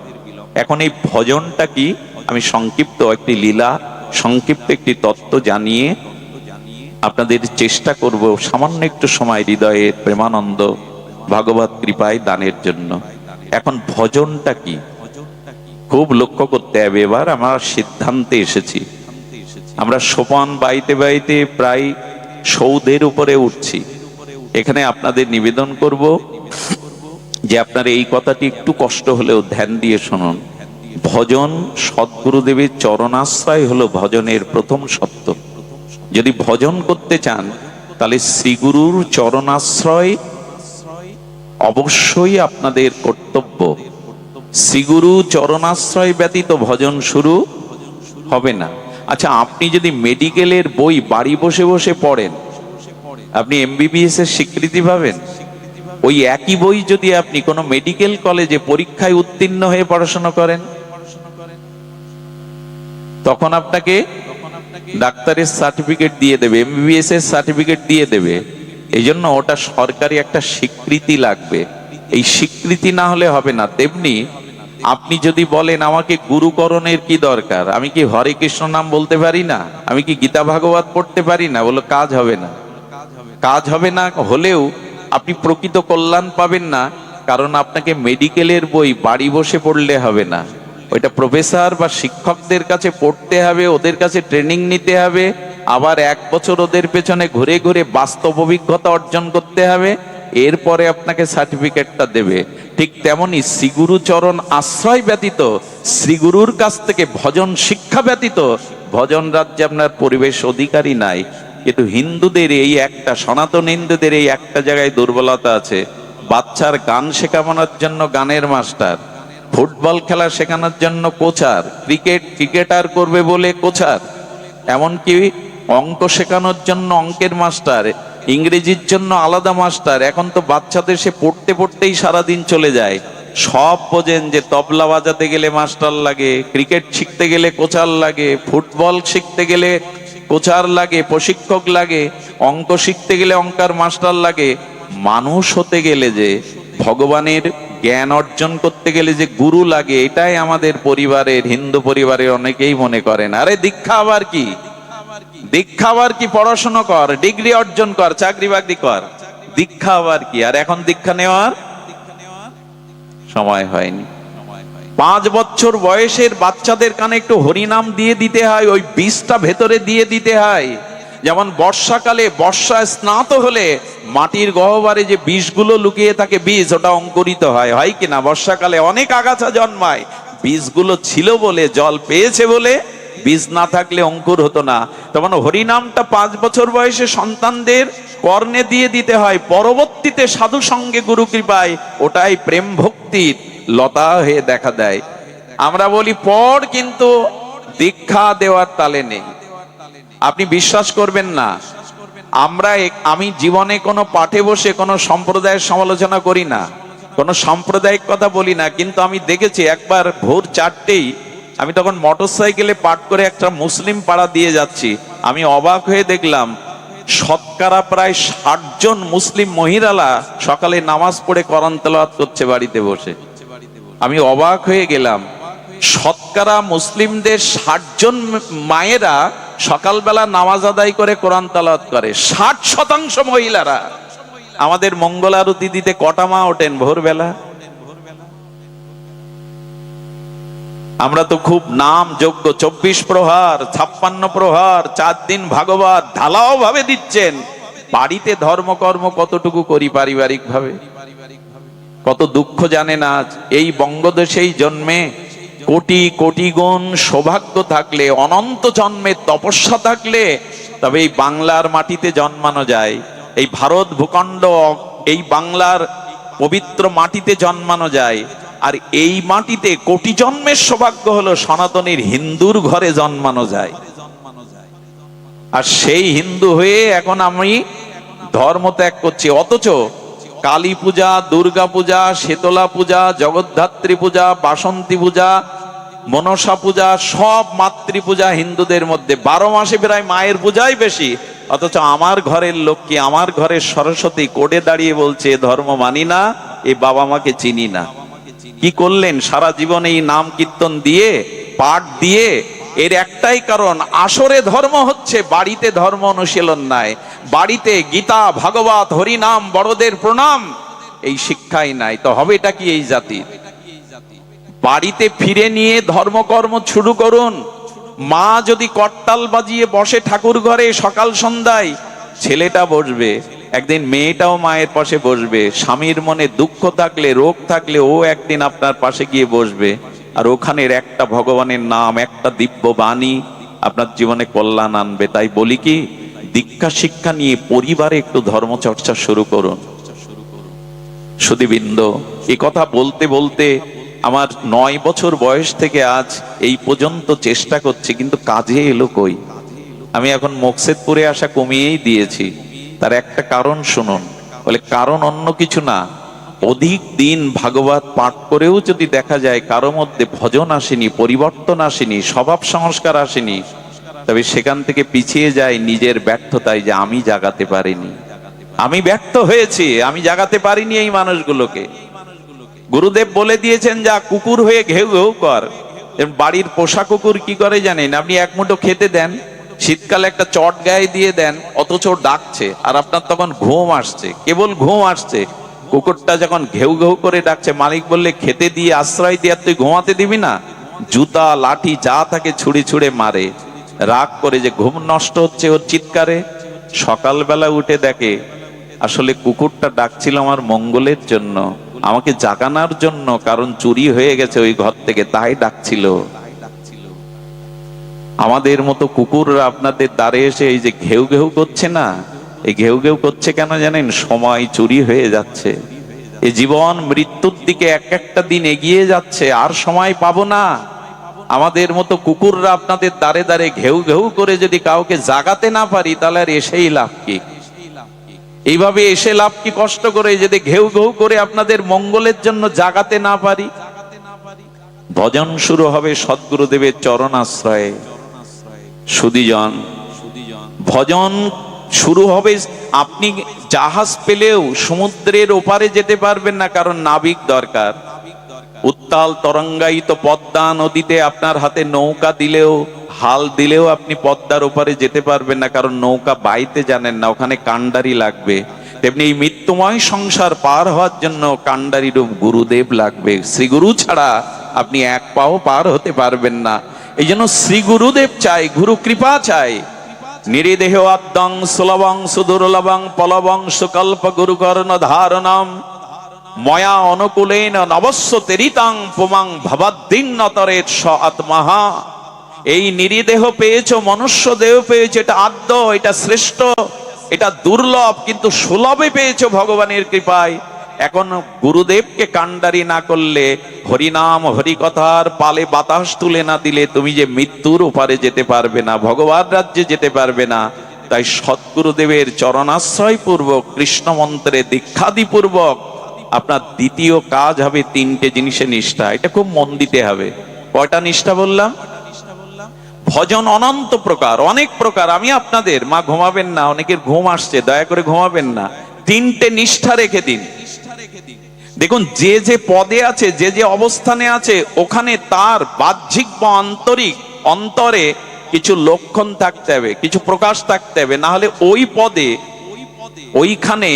এখন এই ভজনটা কি, আমি সংক্ষিপ্ত একটি লীলা, সংক্ষিপ্ত একটি তত্ত্ব জানিয়ে আপনাদের চেষ্টা করব সামান্য একটু সময় হৃদয়ের প্রেমানন্দ ভগবত কৃপায় দানের জন্য। এখন ভজনটা কি খুব লক্ষ্য করতে হবে। এবার আমরা সিদ্ধান্তে এসেছি, আমরা সোপান বাইতে বাইতে প্রায় সৌধের উপরে উঠছি। এখানে আপনাদের নিবেদন করব যে আপনারা এই কথাটি একটু কষ্ট হলেও ধ্যান দিয়ে শুনুন। ভজন সদ্গুরুদেবের চরণাশ্রয় হলো ভজনের প্রথম সত্য। যদি ভজন করতে চান তাহলে শ্রীগুরুর চরণাশ্রয় অবশ্যই আপনাদের কর্তব্য। শ্রীগুরু চরণাশ্রয় ব্যতীত ভজন শুরু হবে না। আচ্ছা, আপনি যদি মেডিকেলের বই বাড়ি বসে বসে পড়েন, আপনি এমবিবিএস এর স্বীকৃতি পাবেন। ওই একই বই যদি আপনি কোনো মেডিকেল কলেজে পরীক্ষায় উত্তীর্ণ হয়ে পড়াশোনা করেন, তখন আপনাকে ডাক্তারের সার্টিফিকেট দিয়ে দেবে, এমবিবিএস এর সার্টিফিকেট দিয়ে দেবে। এই জন্য ওটা সরকারি একটা স্বীকৃতি লাগবে। এই স্বীকৃতি না হলে হবে না। তেমনি আপনি যদি বলেন আমাকে গুরুকরণের কি দরকার, আমি কি হরে কৃষ্ণ নাম বলতে পারি না, আমি কি গীতা ভাগবত পড়তে পারি না, বলো কাজ হবে না। কাজ হবে না হলেও আপনি প্রকৃত কল্যাণ পাবেন না। কারণ আপনাকে মেডিকেলের বই বাড়ি বসে পড়লে হবে না, ওইটা প্রফেসর বা শিক্ষকদের কাছে পড়তে হবে, ওদের কাছে ট্রেনিং নিতে হবে, আবার 1 বছর ওদের পেছনে ঘুরে ঘুরে বাস্তব অভিজ্ঞতা অর্জন করতে হবে, এরপরে আপনাকে সার্টিফিকেটটা দেবে। ঠিক তেমনি শ্রীগুরু চরণ আশ্রয় ব্যতীত, শ্রীগুরুর কাছ থেকে ভজন শিক্ষা ব্যতীত ভজন রাজ্যে আপনার পরিবেশ অধিকারী নাই। কিন্তু হিন্দুদের এই একটা, সনাতন হিন্দুদের এই একটা জায়গায় দুর্বলতা আছে। বাচ্চার গান শেখানোর জন্য গানের মাস্টার, ফুটবল খেলা শেখানোর জন্য কোচার, ক্রিকেটার করবে বলে কোচার, এমনকি অঙ্ক শেখানোর জন্য অঙ্কের মাস্টার, ইংরেজির জন্য আলাদা মাস্টার। এখন তো বাচ্চাদের সে পড়তে পড়তেই সারাদিন চলে যায়। সব বোঝেন যে তবলা বাজাতে গেলে মাস্টার লাগে, ক্রিকেট শিখতে গেলে কোচার লাগে, ফুটবল শিখতে গেলে কোচার লাগে, প্রশিক্ষক লাগে, অঙ্ক শিখতে গেলে অঙ্কার মাস্টার লাগে। মানুষ হতে গেলে, যে ভগবানের জ্ঞান অর্জন করতে গেলে যে গুরু লাগে, এটাই আমাদের পরিবারের, হিন্দু পরিবারের অনেকেই মনে করেন আরে দীক্ষা আবার কি, দীক্ষা আবার কি, পড়াশোনা কর, ডিগ্রি অর্জন কর, চাকরি বাকরি কর, দীক্ষা আবার কি। আর এখন দীক্ষা নেওয়ার সময় হয়নি। 5 বছর বয়সের বাচ্চাদের কানে একটু হরিনাম দিয়ে দিতে হয়, ওই বীজটা ভেতরে দিয়ে দিতে হয়। যেমন বর্ষাকালে, বর্ষায় স্নাত হলে মাটির গহ্বরে যে বীজগুলো লুকিয়ে থাকে, বীজ ওটা অঙ্কুরিত হয়, হয় কিনা? বর্ষাকালে অনেক আগাছা জন্মায়, বীজগুলো ছিল বলে, জল পেয়েছে বলে। বীজ না থাকলে অঙ্কুর হতো না। তেমন হরিনামটা 5 বছর বয়সে সন্তানদের কর্ণে দিয়ে দিতে হয়। পরবর্তীতে সাধু সঙ্গে গুরু কৃপায় ওটাই প্রেম ভক্তির লতা হয়ে দেখা দেয়। আমরা বলি পড়, কিন্তু দীক্ষা দেওয়ার তালে নেই। আপনি বিশ্বাস করবেন না, আমি জীবনে কোনো পাঠে বসে কোনো সম্প্রদায়ের সমালোচনা করি না, কোনো সাম্প্রদায়িক কথা বলি না, কিন্তু আমি দেখেছি একবার ভোর 4টেই আমি তখন মোটরসাইকেলে পাঠ করে একটা মুসলিম পাড়া দিয়ে যাচ্ছি। আমি অবাক হয়ে দেখলাম শতকরা প্রায় 60 জন মুসলিম মহিলারা সকালে নামাজ পড়ে কোরআন তেলাওয়াত করছে বাড়িতে বসে। আমি অবাক হয়ে গেলাম, শতকরা মুসলিমদের 60 জন মায়েরা সকালবেলা নামাজ আদায় করে কোরআন তেলাওয়াত করে। 60% মহিলারা। আমাদের মঙ্গল আরতি দিতে কটা মা ওঠেন ভোরবেলা? আমরা তো খুব নাম যোগ্য, 24 প্রহার 56 প্রহার 4 দিন ভাগবত ঢালাও ভাবে দিচ্ছেন। বাড়িতে ধর্মকর্ম কতটুকু করি পারিবারিক ভাবে? কত দুঃখ জানেন আজ এই বঙ্গদেশেই জন্মে কোটি কোটি গুণ সৌভাগ্য থাকলে, অনন্ত জন্মের তপস্যা থাকলে তবে এই বাংলার মাটিতে জন্মানো যায়। এই ভারত ভূখণ্ড, এই বাংলার পবিত্র মাটিতে জন্মানো যায়। আর এই মাটিতে কোটি জন্মের সৌভাগ্য হলো সনাতনীর হিন্দুর ঘরে জন্মানো যায়। আর সেই হিন্দু হয়ে এখন আমি ধর্ম ত্যাগ করছি। অথচ কালী পূজা, দুর্গা পূজা, শীতলা পূজা, জগদ্ধাত্রী পূজা, বাসন্তী পূজা, মনসা পূজা, সব মাতৃপূজা হিন্দুদের মধ্যে। 12 মাসে প্রায় মায়ের পূজাই বেশি। অথচ আমার ঘরের লক্ষ্মী, আমার ঘরের সরস্বতী কোডে দাঁড়িয়ে বলছে ধর্ম মানি না, এ বাবা মাকে চিনি না। কি করলেন সারা জীবন এই নাম কীর্তন দিয়ে, পাঠ দিয়ে? এর একটাই কারণ, আসরে ধর্ম হচ্ছে, বাড়িতে ধর্ম অনুশীলন নাই। বাড়িতে গীতা, ভাগবত, হরিনাম, বড়দের প্রণাম এই শিক্ষাই নাই। তো হবেটা কি এই জাতির? বাড়িতে ফিরে নিয়ে ধর্মকর্ম শুরু করুন। মা যদি করতাল বাজিয়ে বসে ঠাকুর ঘরে সকাল সন্ধ্যায়, ছেলেটা বসবে, একদিন মেয়েটাও মায়ের পাশে বসবে। স্বামীর মনে দুঃখ থাকলে, রোগ থাকলে ও একদিন আপনার পাশে গিয়ে বসবে। আর ওখানের একটা ভগবানের নাম, একটা দিব্য বাণী আপনার জীবনে কল্যাণ আনবে। তাই বলি কি, দীক্ষা শিক্ষা নিয়ে পরিবারে একটু ধর্মচর্চা শুরু করুন। সুধীবৃন্দ, এ কথা বলতে বলতে আমার 9 বছর বয়স থেকে আজ এই পর্যন্ত চেষ্টা করছি, কিন্তু কাজে এলো কই? আমি এখন মকসেদপুরে আসা কমিয়েই দিয়েছি। তার একটা কারণ শুনুন। বলে কারণ অন্য কিছু না, অধিক দিন ভাগবত পাঠ করেও যদি দেখা যায় কারো মধ্যে ভজন আসেনি, পরিবর্তন আসেনি, স্বভাব সংস্কার আসেনি, তবে সেখান থেকে পিছিয়ে যায় নিজের ব্যর্থতায়, যে আমি জাগাতে পারিনি, আমি ব্যর্থ হয়েছি, আমি জাগাতে পারিনি এই মানুষগুলোকে। গুরুদেব বলে দিয়েছেন, যা কুকুর হয়ে ঘেউ ঘেউ কর। বাড়ির পোষা কুকুর কি করে জানেন? আপনি এক মুঠো খেতে দেন, শীতকালে একটা চট গায়ে দিয়ে দেন, অথচ ডাকছে, আর আপনার তখন ঘুম আসছে, কেবল ঘুম আসছে। কুকুরটা যখন ঘেউ ঘেউ করে ডাকছে, মালিক বললে খেতে দিয়ে আশ্রয় দিয়ে তুই ঘুমাতে দিবি না? জুতা লাঠি যা থাকে ছুড়ে ছুড়ে মারে। রাগ করে যে ঘুম নষ্ট হচ্ছে ওর চিৎকারে। সকালবেলা উঠে দেখে আসলে কুকুরটা ডাকছিল আমার মঙ্গলের জন্য, আমাকে জাগানোর জন্য, কারণ চুরি হয়ে গেছে ওই ঘর থেকে, তাই ডাকছিল। আমাদের মতো কুকুররা আপনাদের দ্বারে এসে এই যে ঘেউ ঘেউ করছে না, এই ঘেউ ঘেউ করছে কেন জানেন? সময় চুরি হয়ে যাচ্ছে। এই জীবন মৃত্যুর দিকে এক একটা দিন এগিয়ে যাচ্ছে, আর সময় পাবো না। আমাদের মতো কুকুররা আপনাদের দ্বারে দ্বারে ঘেউ ঘেউ করে যদি কাউকে জাগাতে না পারি, তাহলে আর এসেই লাভ কি? এইভাবে এসে লাভ কি কষ্ট করে, যদি ঘেউ ঘেউ করে আপনাদের মঙ্গলের জন্য জাগাতে না পারি? ভজন শুরু হবে সদ্গুরুদেবের চরণাশ্রয়ে। সুধীজন, ভজন শুরু হবে। আপনি জাহাজ পেলেও সমুদ্রের ওপারে যেতে পারবেন না, কারণ নাবিক দরকার। উত্তাল তরঙ্গায়িত পদ্মা নদীতে আপনার হাতে নৌকা দিলেও, হাল দিলেও আপনি পদ্মার ওপারে যেতে পারবেন না, কারণ নৌকা বাইতে জানেন না, ওখানে কান্ডারি লাগবে। তেমনি এই মৃত্যুময় সংসার পার হওয়ার জন্য কান্ডারি রূপ গুরুদেব লাগবে। শ্রীগুরু ছাড়া আপনি এক পাও পার হতে পারবেন না। এই জন্য শ্রী গুরুদেব চাই, গুরু কৃপা চাই। নিরিদেহ আদ্যং সুলভং সুদুর্লভং পলবং সুকল্প গুরুকর্ণ ধারণম ময়া অনুকূলেন নবস্য তেরিতাং পুমাং ভবদ্দিন্নতরের স আত্মহা। এই নিরিদেহ পেয়েছো, মনুষ্য দেহ পেয়েছো, এটা আদ্য, এটা শ্রেষ্ঠ, এটা দুর্লভ, কিন্তু সুলভে পেয়েছো ভগবানের কৃপায়। এখন গুরুদেবকে কাণ্ডারি না করলে, হরিনাম হরিকথার পালে বাতাস তুলে না দিলে তুমি যে মৃত্যুর ওপারে যেতে পারবে না, ভগবান রাজ্যে যেতে পারবে না। তাই সদ্গুরুদেবের চরণাশ্রয় পূর্বক, কৃষ্ণ মন্ত্রে দীক্ষাদি পূর্বক আপনার দ্বিতীয় কাজ হবে তিনটে জিনিসে নিষ্ঠা। এটা খুব মন দিতে হবে। কয়টা নিষ্ঠা বললাম? ভজন অনন্ত প্রকার, অনেক প্রকার। আমি আপনাদের, মা ঘুমাবেন না, অনেকের ঘুম আসছে, দয়া করে ঘুমাবেন না, তিনটে নিষ্ঠা রেখে দিন। দেখুন, যে যে পদে আছে, যে যে অবস্থানে আছে, ওখানে তার বাহ্যিক বা আন্তরিক অন্তরে কিছু লক্ষণ থাকতে হবে, কিছু প্রকাশ থাকতে হবে, না হলে ওই পদে ওইখানে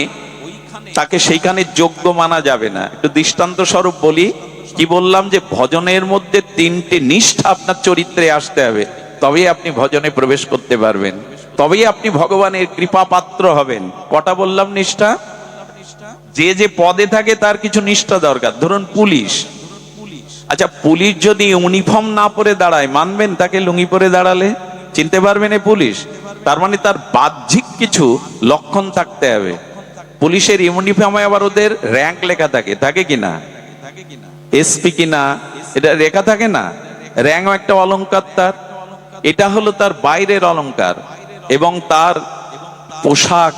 তাকে সেইখানে যোগ্য মানা যাবে না। একটু দৃষ্টান্ত স্বরূপ বলি। কি বললাম? যে ভজনের মধ্যে তিনটে নিষ্ঠা আপনার চরিত্রে আসতে হবে, তবেই আপনি ভজনে প্রবেশ করতে পারবেন, তবেই আপনি ভগবানের কৃপা পাত্র হবেন। কটা বললাম নিষ্ঠা? যে যে পদে থাকে তার কিছু নিষ্ঠা দরকার। ধরুন পুলিশ, আচ্ছা পুলিশ যদি ইউনিফর্ম না পরে দাঁড়ায়, মানবেন তাকে লুঙ্গি পরে দাঁড়ালে? চিনতে পারবেন এ পুলিশ? তার মানে তার বাহ্যিক কিছু লক্ষণ থাকতে হবে। পুলিশের ইউনিফর্মে আবার ওদের র্যাঙ্ক লেখা থাকে, থাকে কিনা? এসপি কিনা, এটা লেখা থাকে না? র্যাঙ্কও একটা অলংকার তার। এটা হলো তার বাইরের অলংকার। এবং তার পোশাক,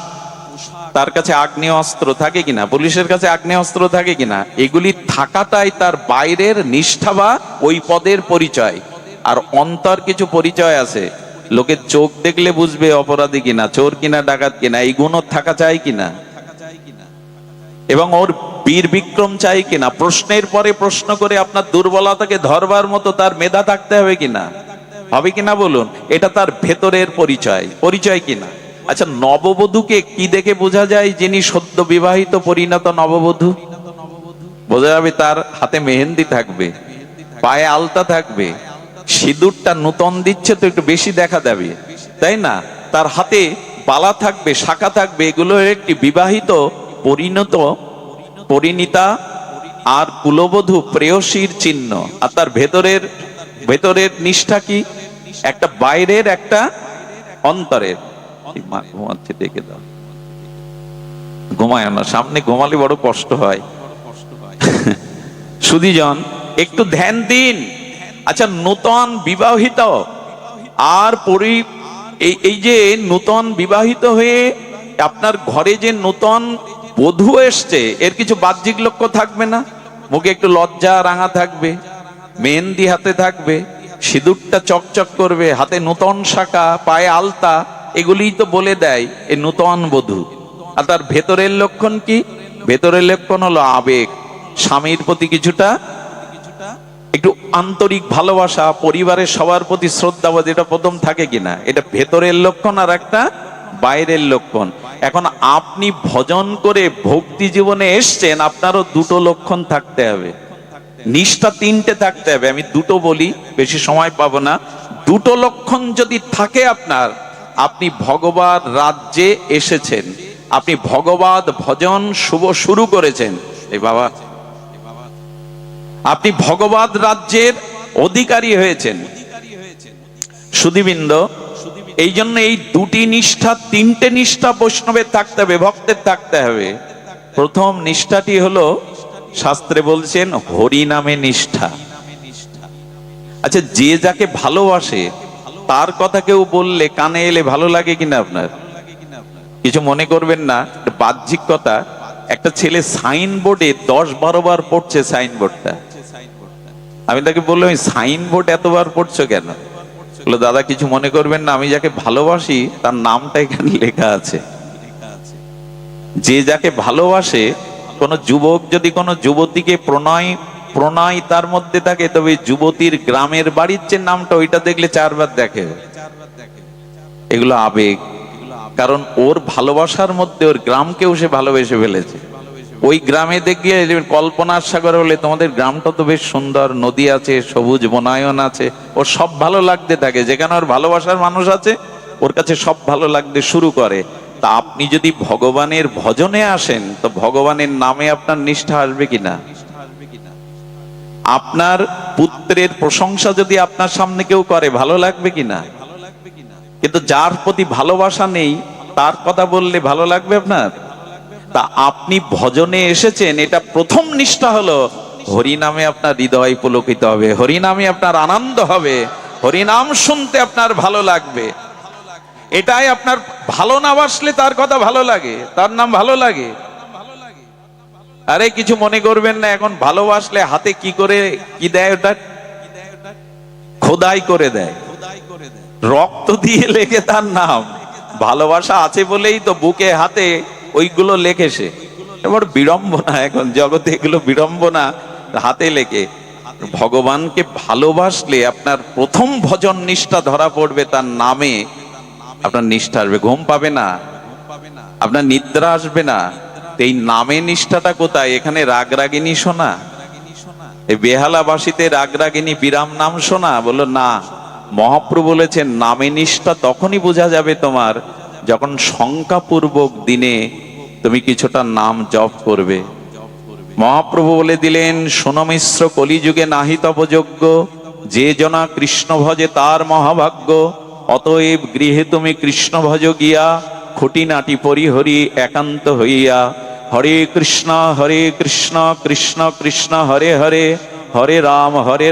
তার কাছে আগ্নেয় অস্ত্র থাকে কিনা, পুলিশের কাছে আগ্নেয় অস্ত্র থাকে কিনা, এগুলি থাকাটাই তার বাইরের নিষ্ঠা বা ওই পদের পরিচয়। আর অন্তর কিছু পরিচয় আছে, লোকের চোখ দেখলে বুঝবে অপরাধী কিনা, চোর কিনা, ডাকাত কিনা, এই গুণ থাকা চাই কিনা, এবং ওর বীর বিক্রম চাই কিনা, প্রশ্নের পরে প্রশ্ন করে আপনার দুর্বলতাকে ধরবার মতো তার মেধা থাকতে হবে কিনা, হবে কিনা বলুন? এটা তার ভেতরের পরিচয়, পরিচয় কিনা? আচ্ছা, নববধূকে কি দেখে বোঝা যায় যিনি সদ্য বিবাহিত পরিণত নববধূ? বোঝা যাবে তার হাতে মেহেন্দি থাকবে, পায়ে আলতা থাকবে, সিঁদুরটা নূতন দিচ্ছে তো একটু বেশি দেখা যাবে, তাই না? তার হাতে বালা থাকবে, শাখা থাকবে, এগুলো একটি বিবাহিত পরিণত পরিণীতা আর কুলবধূ প্রেয়সীর চিহ্ন। আর তার ভেতরের নিষ্ঠা কি? একটা বাইরের, একটা অন্তরের। মা ঘুমাচ্ছে, ডেকে দাও। ঘুমায় না, সামনে ঘুমালে বড় কষ্ট হয়। সুধীজন, একটু ধ্যান দিন। আচ্ছা, নূতন বিবাহিত আর এই যে নূতন বিবাহিত হয়ে আপনার ঘরে যে নূতন বধূ এসছে, এর কিছু বাহ্যিক লক্ষ্য থাকবে না? মুখে একটু লজ্জা রাঙা থাকবে, মেহেন্দি হাতে থাকবে, সিঁদুরটা চকচক করবে, হাতে নূতন শাখা, পায়ে আলতা, এগুলিই তো বলে দেয় এই নূতন বধূ। আর তার ভেতরের লক্ষণ কি? ভেতরের লক্ষণ হলো আবেগ, স্বামীর প্রতি কিছুটা একটু আন্তরিক ভালোবাসা, পরিবারের সবার প্রতি শ্রদ্ধাবোধ, এটা প্রথম থাকে কিনা? এটা ভেতরের লক্ষণ, আর একটা বাইরের লক্ষণ। এখন আপনি ভজন করে ভক্তি জীবনে এসছেন, আপনারও দুটো লক্ষণ থাকতে হবে, নিষ্ঠা তিনটে থাকতে হবে। আমি দুটো বলি, বেশি সময় পাবো না। দুটো লক্ষণ যদি থাকে আপনার, আপনি ভগবান রাজ্যে এসেছেন, আপনি ভগবত ভজন শুরু করেছেন। এই বাবা, আপনি ভগবত রাজ্যের অধিকারী হয়েছেন। সুধীবৃন্দ, এই জন্য এই দুটি নিষ্ঠা, তিনটে নিষ্ঠা বৈষ্ণবের থাকতে হবে, ভক্তের থাকতে হবে। প্রথম নিষ্ঠাটি হলো, শাস্ত্রে বলছেন হরি নামে নিষ্ঠা। আচ্ছা, যে যাকে ভালোবাসে তার কথা কেউ বললে কানে এলে ভালো লাগে কিনা আপনার? কিছু মনে করবেন না, বাহ্যিক কথা। একটা ছেলে সাইনবোর্ডে 10-12 বার পড়ছে সাইনবোর্ডটা। আমি তাকে বললাম, সাইনবোর্ড এতবার পড়ছো কেন? বললো, দাদা কিছু মনে করবেন না, আমি যাকে ভালোবাসি তার নামটা এখানে লেখা আছে। যে যাকে ভালোবাসে, কোন যুবক যদি কোনো যুবতীকে প্রণয় তার মধ্যে থাকে, তবে যুবতীর গ্রামের বাড়ির যে নামটা, ওইটা দেখলে 4 বার দেখে। এগুলো আবেগ, কারণ ওর ভালোবাসার মধ্যে ওর গ্রামকেও সে ভালোবেসে ফেলেছে। ওই গ্রামে দেখিয়ে কল্পনার সাগর হলে, তোমাদের গ্রামটা তো বেশ সুন্দর, নদী আছে, সবুজ বনায়ন আছে, ওর সব ভালো লাগতে থাকে। যেখানে ওর ভালোবাসার মানুষ আছে, ওর কাছে সব ভালো লাগতে শুরু করে। তা আপনি যদি ভগবানের ভজনে আসেন, তো ভগবানের নামে আপনার নিষ্ঠা আসবে কিনা? আপনার পুত্রের প্রশংসা যদি আপনার সামনে কেউ করে, ভালো লাগবে কিনা? কিন্তু যার প্রতি ভালোবাসা নেই, তার কথা বললে ভালো লাগবে আপনার? তা আপনি ভজনে এসেছেন, এটা প্রথম নিষ্ঠা হলো হরিনামে আপনার হৃদয় পুলকিত হবে, হরিনামে আপনার আনন্দ হবে, হরিনাম শুনতে আপনার ভালো লাগবে। এটাই আপনার ভালো না বাসলে তার কথা ভালো লাগে, তার নাম ভালো লাগে। আরে কিছু মনে করবেন না, এখন ভালোবাসলে হাতে কি করে কি দেয়, ওটা খোদাই করে দেয়, রক্ত দিয়ে লেখে তার নাম। ভালোবাসা আছে বলেই তো বুকে হাতে ওইগুলো লেখেছে। এবার বিড়ম্বনা, এখন জগতে এগুলো বিড়ম্বনা, হাতে লেখে। ভগবানকে ভালোবাসলে আপনার প্রথম ভজন নিষ্ঠা ধরা পড়বে, তার নামে আপনার নিষ্ঠা আসবে, ঘুম পাবে না, আপনার নিদ্রা আসবে না। এই নামে নিষ্ঠাটা কোথায়? এখানে রাগ রাগিনী শোনা, এই বেহালাবাসীতে রাগ রাগিনী বিরাম নাম শোনা? বললো না, মহাপ্রভু বলেছেন নামে নিষ্ঠা তখনই বোঝা যাবে তোমার, যখন শঙ্কাপূর্বক দিনে তুমি কিছুটা নাম জপ করবে। মহাপ্রভু বলে দিলেন, শোনো মিশ্র, কলিযুগে নাহি তপযোগ্য, যে জনা কৃষ্ণ ভজে তার মহাভাগ্য। অতএব গৃহে তুমি কৃষ্ণ ভজ গিয়া, খুঁটিনাটি পরিহরি একান্ত হইয়া। হরে কৃষ্ণ কৃষ্ণ কৃষ্ণ হরে হরে, হরে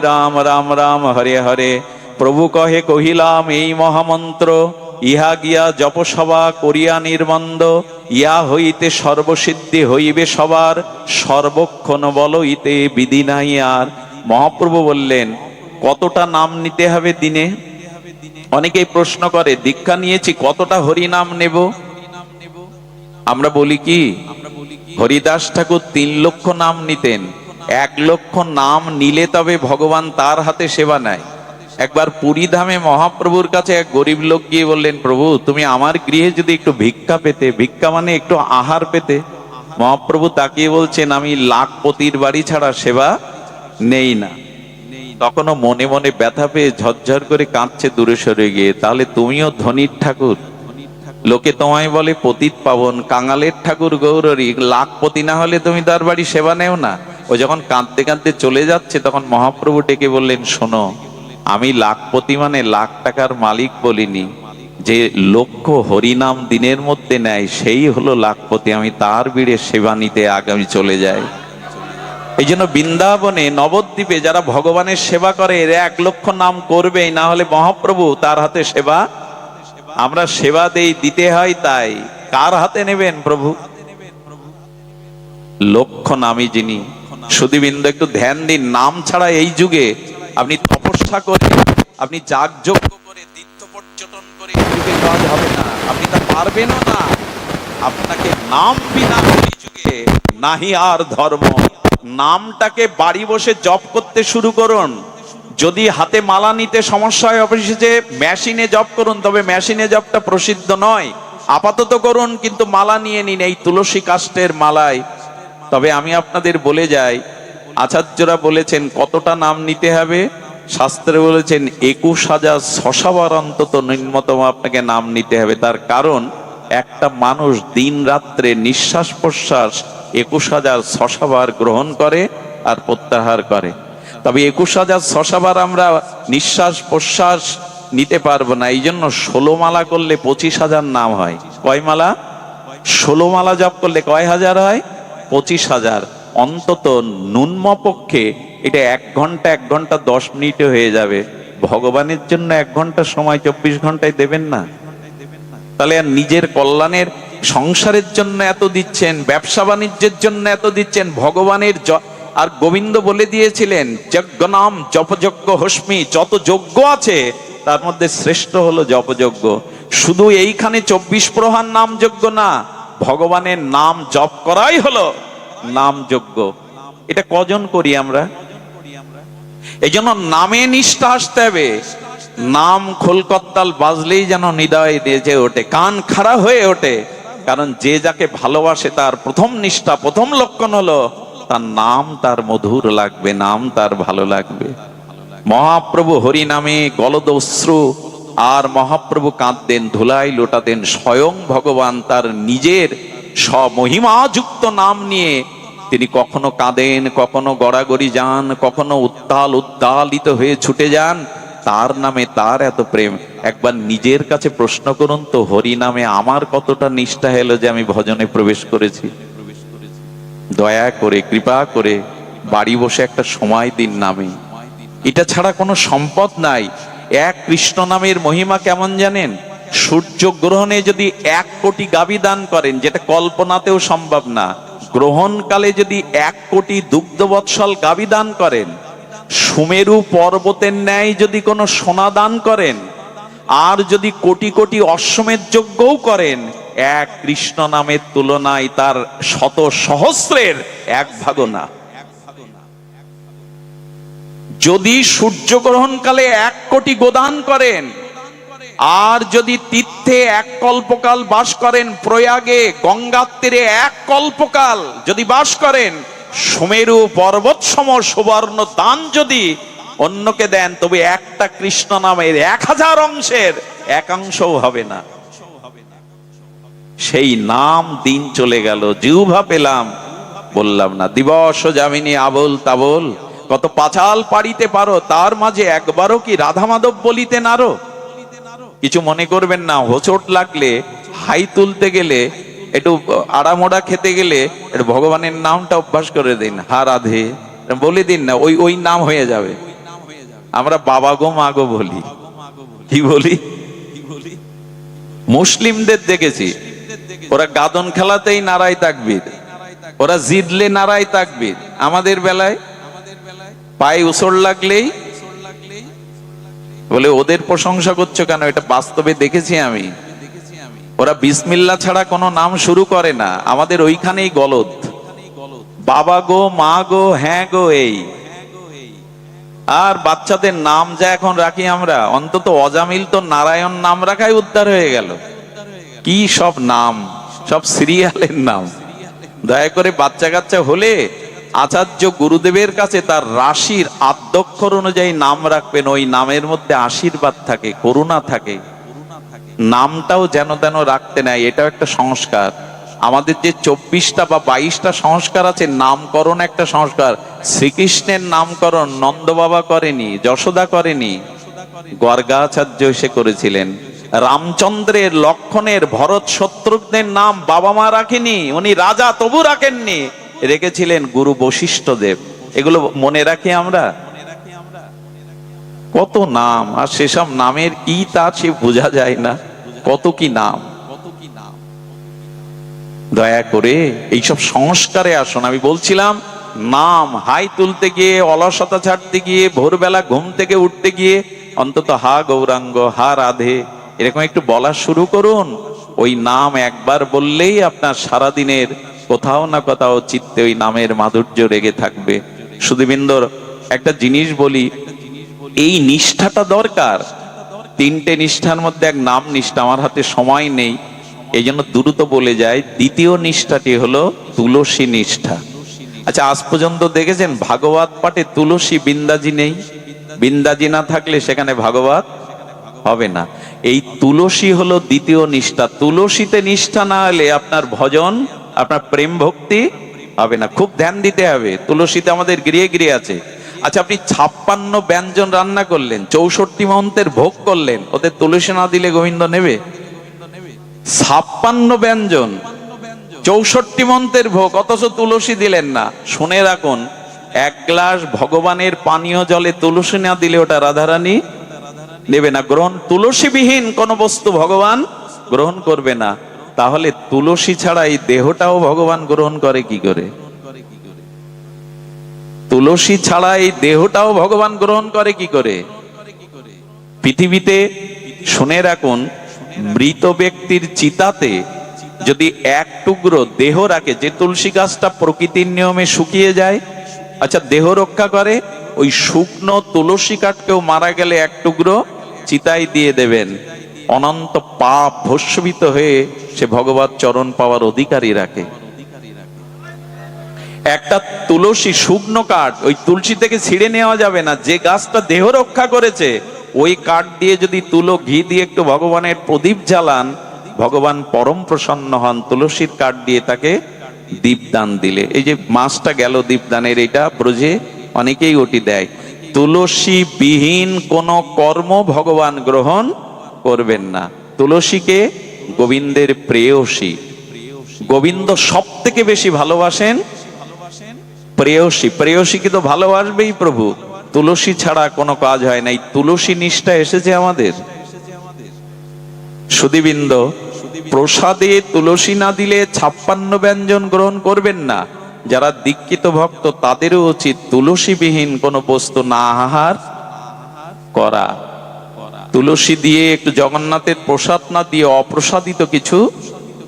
রাম রাম রাম হরে হরে। প্রভু কহে কহিলাম এই মহামন্ত্র, ইহা গিয়া জপসভা করিয়া নির্মন্দ। ইয়া হইতে সর্বসিদ্ধি হইবে সবার, সর্বক্ষণ বল ইতে বিধি নাই আর। মহাপ্রভু বললেন কতটা নাম নিতে হবে দিনে? অনেকেই প্রশ্ন করে দীক্ষা নিয়েছি কতটা হরি নাম নেব? আমরা বলি কি, হরিদাস ঠাকুর 3 লক্ষ নাম নিতেন। 1 লক্ষ নাম নিলে তবে ভগবান তার হাতে সেবা নেয়। একবার পুরী ধামে মহাপ্রভুর কাছে এক গরিব লোক গিয়ে বললেন, প্রভু তুমি আমার গৃহে যদি একটু ভিক্ষা পেতে, ভিক্ষা মানে একটু আহার পেতে। মহাপ্রভু তাকিয়ে বলছেন, আমি লাখপতির বাড়ি ছাড়া সেবা নেই না। তখনও মনে মনে ব্যথা পেয়ে ঝরঝর করে কাঁদছে দূরে সরে গিয়ে। তাহলে তুমিও ধনীর ঠাকুর, লোকে তোমায় বলে পতিত পাবন, কাঙালের ঠাকুর গৌরী, লাখপতি না হলে তুমি তার বাড়ি সেবা নেও না। ও যখন কাঁদতে কাঁদতে চলে যাচ্ছে, তখন মহাপ্রভু ডেকে বললেন, শোনো, আমি লাখপতি মানে লাখ টাকার মালিক বলিনি, যে লক্ষ হরিনাম দিনের মধ্যে নেয় সেই হলো লাখপতি। আমি তার বিড়ে সেবা নিতে আগামী চলে যাই। এই জন্য বৃন্দাবনে নবদ্বীপে যারা ভগবানের সেবা করে, এরা 1 লক্ষ নাম করবেই, না হলে মহাপ্রভু তার হাতে সেবা, আমরা সেবা দেই, দিতে হয়। তাই কার হাতে নেবেন প্রভু? লক্ষ নামী যিনি। সুধীবৃন্দ একটু ধ্যান দিন, নাম ছাড়া এই যুগে আপনি তপস্যা করে, আপনি যাগযজ্ঞ করে, তীর্থ পর্যটন করে এই যুগে কাজ হবে না, আপনি তা পারবেনও না। আপনাকে নাম বিনা এই যুগে নাহি আর ধর্ম। নামটাকে বাড়ি বসে জপ করতে শুরু করুন। যদি হাতে মালা নিতে সমস্যা হয় অফিসে মেশিনে জপ করুন, তবে মেশিনে জপটা প্রসিদ্ধ নয়, আপাতত করুন, কিন্তু মালা নিয়ে নিন এই তুলসী কাষ্ঠের মালায়। তবে আমি আপনাদের বলে যাই, আচার্যরা বলেছেন কতটা নাম নিতে হবে। শাস্ত্রে বলেছেন 21,600 অন্তত ন্যূনতম আপনাকে নাম নিতে হবে। তার কারণ একটা মানুষ দিন রাত্রে নিঃশ্বাস প্রশ্বাস 21,600 গ্রহণ করে আর প্রত্যাহার করে। তবে 21,600 আমরা নিঃশ্বাস প্রশ্বাস নিতে পারবো না। এই জন্য 16 মালা করলে 25,000 নাম হয়। কয় মালা? 16 মালা জপ করলে কয় হাজার হয়? 25,000। অন্তত ন্যূনম পক্ষে এটা 1 ঘন্টা 1 ঘন্টা 10 মিনিটে হয়ে যাবে। ভগবানের জন্য 1 ঘন্টা সময় 24 ঘন্টায় দেবেন না? তাহলে আর নিজের কল্যাণের, সংসারের জন্য এত দিচ্ছেন, ব্যবসা বাণিজ্যের জন্য এত দিচ্ছেন, ভগবানের আর গোবিন্দ বলে দিয়েছিলেন যজ্ঞ নাম জপযজ্ঞ হস্মি, যত যজ্ঞ আছে তার মধ্যে শ্রেষ্ঠ হলো জপযজ্ঞ। শুধু এইখানে 24 প্রহার নাম যজ্ঞ না, ভগবানের নাম জপ করাই হলো নাম যজ্ঞ। এটা কজন করি আমরা? এই জন্য নামে নিষ্ঠা আসতে হবে। নাম খোলকত্তাল বাজলেই যেন হৃদয় বেজে ওঠে, কান খাড়া হয়ে ওঠে। কারণ যে যাকে ভালোবাসে তার প্রথম নিষ্ঠা, প্রথম লক্ষণ হলো তার নাম তার মধুর লাগবে, নাম তার ভালো লাগবে। মহাপ্রভু হরি নামে গলদ অশ্রু, আর মহাপ্রভু কাঁদতেন, ধুলাই লোটাতেন। স্বয়ং ভগবান তার নিজের স্বমহিমাযুক্ত নাম নিয়ে তিনি কখনো কাঁদেন, কখনো গড়াগড়ি যান, কখনো উদ্দালিত হয়ে ছুটে যান। তার নামে তার এত প্রেম। একবার নিজের কাছে প্রশ্ন করুন তো, হরি নামে আমার কতটা নিষ্ঠা হলো যে আমি ভজনে প্রবেশ করেছি। দয়া করে কৃপা করে বাড়ি বসে একটা সময় দিন নামে। এটা ছাড়া কোনো সম্পদ নাই। এক কৃষ্ণ নামের মহিমা কেমন জানেন? সূর্যগ্রহণে যদি 1 কোটি গাভী দান করেন, যেটা কল্পনাতেও সম্ভব না, গ্রহণকালে যদি 1 কোটি দুগ্ধবৎসল গাভী দান করেন, সুমেরু পর্বতের ন্যায় যদি কোনো সোনা দান করেন, আর যদি কোটি কোটি অশ্বমেধ যজ্ঞও করেন, এক কৃষ্ণ নামের তুলনায় তার শত সহস্রের 1/ভাগও না। যদি সূর্যগ্রহণকালে 1 কোটি গোদান করেন, আর যদি তীর্থে 1 কল্পকাল বাস করেন, প্রয়াগে গঙ্গার তীরে 1 কল্পকাল যদি বাস করেন, সুমেরু পর্বত সম সুবর্ণ দান যদি অন্যকে দেন, তবে একটা কৃষ্ণ নামের 1000 অংশের 1 অংশও হবে না। সেই নাম দিন চলে গেল, জিহ্বা পেলাম, বললাম না। দিবস যামিনী আবোল তাবোল, কত পাঁচাল পাড়িতে পারো, তার মাঝে একবারও কি রাধা মাধব বলিতে নারো? কিছু মনে করবেন না, হোঁচট লাগলে, হাই তুলতে গেলে, একটু আড়ামোড়া খেতে গেলে একটু ভগবানের নামটা অভ্যাস করে দিন, হা রাধে বলে দিন না, ওই নাম হয়ে যাবে। আমরা বাবা গো মা গো বলি, কি বলি? মুসলিমদের দেখেছি, ওরা গাদন খেলাতেই নারায় তাকবীর, ওরা জিতলে নারায় তাকবীর। আমাদের বেলায় পায়ে উসর লাগলেই বলে ওদের প্রশংসা করছো কেন? এটা বাস্তবে দেখেছি আমি। ওরা বিসমিল্লাহ ছাড়া কোনো নাম শুরু করে না। আমাদের ওইখানেই গলদ, বাবা গো মা গো হ্যাঁ গো এই। আর বাচ্চাদের নাম যা এখন রাখি আমরা, অন্তত অজামিল তো নারায়ণ নাম রাখাই উদ্ধার হয়ে গেল। কি সব নাম, সব সিরিয়ালের নাম। দয়া করে বাচ্চা কাচ্চা হলে আচার্য গুরুদেবের কাছে তার রাশির আদ্যক্ষর অনুযায়ী নাম রাখবেন। ওই নামের মধ্যে আশীর্বাদ থাকে, করুণা থাকে। নামটাও যেন তেন রাখতে নাই, এটাও একটা সংস্কার। আমাদের যে 24টা বা 22টা সংস্কার আছে, নামকরণ একটা সংস্কার। শ্রীকৃষ্ণের নামকরণ নন্দ বাবা করেনি, যশোদা করেনি, গর্গাচার্য এসে করেছিলেন। রামচন্দ্রের, লক্ষণের, ভরত, শত্রুঘ্নের নাম বাবা মা রাখেনি, উনি রাজা তবু রাখেননি, রেখেছিলেন গুরু বশিষ্ঠ দেব। এগুলো মনে রাখি আমরা? কত নাম, আর সেসব নামের কি তা সে বোঝা যায় না, কত কি নাম। দয়া করে এইসব সংস্কারে আসুন। আমি বলছিলাম, নাম হাই তুলতে গিয়ে, অলসতা ছাড়তে গিয়ে, ভোরবেলা ঘুম থেকে উঠতে গিয়ে অন্তত হা গৌরাঙ্গ, হা রাধে এরকম একটু বলা শুরু করুন। ওই নাম একবার বললেই আপনার সারাদিনের কোথাও না কোথাও চিত্তে ওই নামের মাধুর্য রেগে থাকবে। সুধীবৃন্দর, একটা জিনিস বলি, এই নিষ্ঠাটা দরকার। 3টে নিষ্ঠার মধ্যে এক নাম নিষ্ঠা। আমার হাতে সময় নেই, এই জন্য দ্রুত বলে যায়। দ্বিতীয় নিষ্ঠাটি হলো তুলসী নিষ্ঠা। আচ্ছা, আজ পর্যন্ত দেখেছেন ভাগবত পাঠে তুলসী বিন্দাজি নেই? বিন্দাজি না থাকলে সেখানে ভাগবত হবে না। এই তুলসী হলো দ্বিতীয় নিষ্ঠা। তুলসীতে নিষ্ঠা না হলে আপনার ভজন, আপনার প্রেম ভক্তি হবে না। খুব ধ্যান দিতে হবে। তুলসীতে আমাদের গৃহে গৃহে আছে। আচ্ছা, আপনি 56 ব্যঞ্জন রান্না করলেন, 64 মন্ত্রের ভোগ করলেন, ওদের তুলসী না দিলে গোবিন্দ নেবে? 56 ব্যঞ্জন, 64 মন্ত্রের ভোগ, অথচ তুলসী দিলেন না। শুনে রাখুন, 1 গ্লাস ভগবানের পানীয় জলে তুলসী না দিলে ওটা রাধারানী নেবে না। গ্রহণ, তুলসীবিহীন কোন বস্তু ভগবান গ্রহণ করবে না। তাহলে তুলসী ছাড়া এই দেহটাও ভগবান গ্রহণ করে কি করে? তুলসী ছাড়া এই দেহটাও ভগবান গ্রহণ করে কি করে? পৃথিবীতে শুনে রাখুন, মৃত ব্যক্তির চিতাতে যদি 1 টুকরো দেহ রাখে, যে তুলসী গাছটা প্রকৃতির নিয়মে শুকিয়ে যায়, আচ্ছা দেহ রক্ষা করে, ওই শুকনো তুলসী কাঠকেও মারা গেলে 1 টুকরো চিতায় দিয়ে দেবেন। অনন্ত পাপ ভস্মীভূত হয়ে সে ভগবত চরণ পাওয়ার অধিকারী রাখে। একটা তুলসী শুকনো কাঠ, ওই তুলসী থেকে ছিঁড়ে নেওয়া যাবে না। যে গাছটা দেহ রক্ষা করেছে, ওই কাঠ দিয়ে যদি তুলো ঘি দিয়ে একটু ভগবানের প্রদীপ জ্বালান, ভগবান পরম প্রসন্ন হন। তুলসীর কাঠ দিয়ে তাকে দীপদান দিলে, এই যে মাসটা গেল দীপদানের, এটা ব্রজে অনেকেই ওটি দেয়। তুলসী বিহীন কোন কর্ম ভগবান গ্রহণ করবেন না। তুলসীকে গোবিন্দের প্রেয়সী, গোবিন্দ সব থেকে বেশি ভালোবাসেন প্রেয়সী, প্রেয়সীকে তো ভালোবাসবেই প্রভু, তুলসী ছাড়া কোনো কাজ হয় না। এই তুলসী নিষ্ঠা এসেছে আমাদের। সুধীবৃন্দ, প্রসাদে তুলসী না দিলে 56 ব্যঞ্জন গ্রহণ করবেন না। যারা দীক্ষিত ভক্ত তাদেরও উচিত তুলসীবিহীন কোনো বস্তু না আহার করা। তুলসী দিয়ে একটু জগন্নাথের প্রসাদ না দিয়ে অপ্রসাদিত কিছু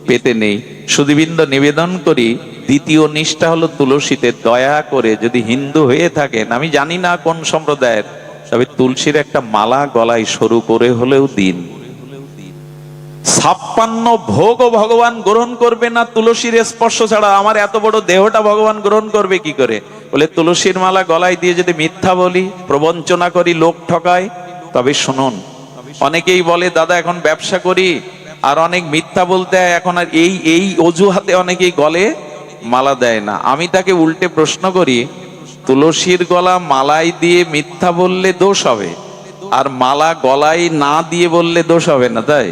পেতে নেই। সুধীবৃন্দ, নিবেদন করি দ্বিতীয় নিষ্ঠা হলো তুলসীতে। দয়া করে যদি হিন্দু হয়ে থাকেন, আমি জানি না কোন সম্প্রদায়ের, তবে তুলসীর একটা মালা গলায় সরু করে হলেও দিন। 56 ভোগও ভগবান গ্রহণ করবে না তুলসীর স্পর্শ ছাড়া। আমার এত বড় দেহটা ভগবান গ্রহণ করবে কি করে? বলে তুলসীর মালা গলায় দিয়ে যদি মিথ্যা বলি, প্রবঞ্চনা করি, লোক ঠকাই, তবে শুনুন, অনেকেই বলে দাদা এখন ব্যবসা করি, আর অনেক মিথ্যা বলতে হয়, এখন আর এই অজুহাতে অনেকেই গলে মালা দেয় না। আমি তাকে উল্টে প্রশ্ন করি, তুলসীর গলা মালাই দিয়ে মিথ্যা বললে দোষ হবে, আর মালা গলায় না দিয়ে বললে দোষ হবে না, তাই?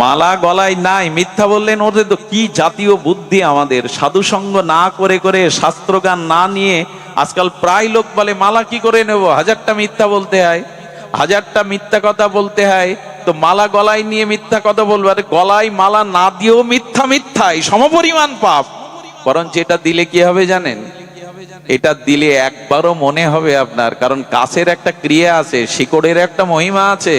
মালা গলায় নাই, মিথ্যা বললেন, ওদের তো কি জাতীয় বুদ্ধি আমাদের! সাধু সঙ্গ না করে করে, শাস্ত্রজ্ঞান না নিয়ে আজকাল প্রায় লোক বলে মালা কি করে নেব, 1000টা মিথ্যা বলতে হয়, 1000টা মিথ্যা কথা বলতে হয়, তো মালা গলায় নিয়ে মিথ্যা কথা বলবো। আরে গলায় মালা না দিয়েও মিথ্যা মিথ্যাই সমপরিমাণ পাপ। বরং যেটা দিলে কি হবে জানেন? এটা দিলে একবারও মনে হবে আপনার, কারণ গাছের একটা ক্রিয়া আছে, শিকড়ের একটা মহিমা আছে।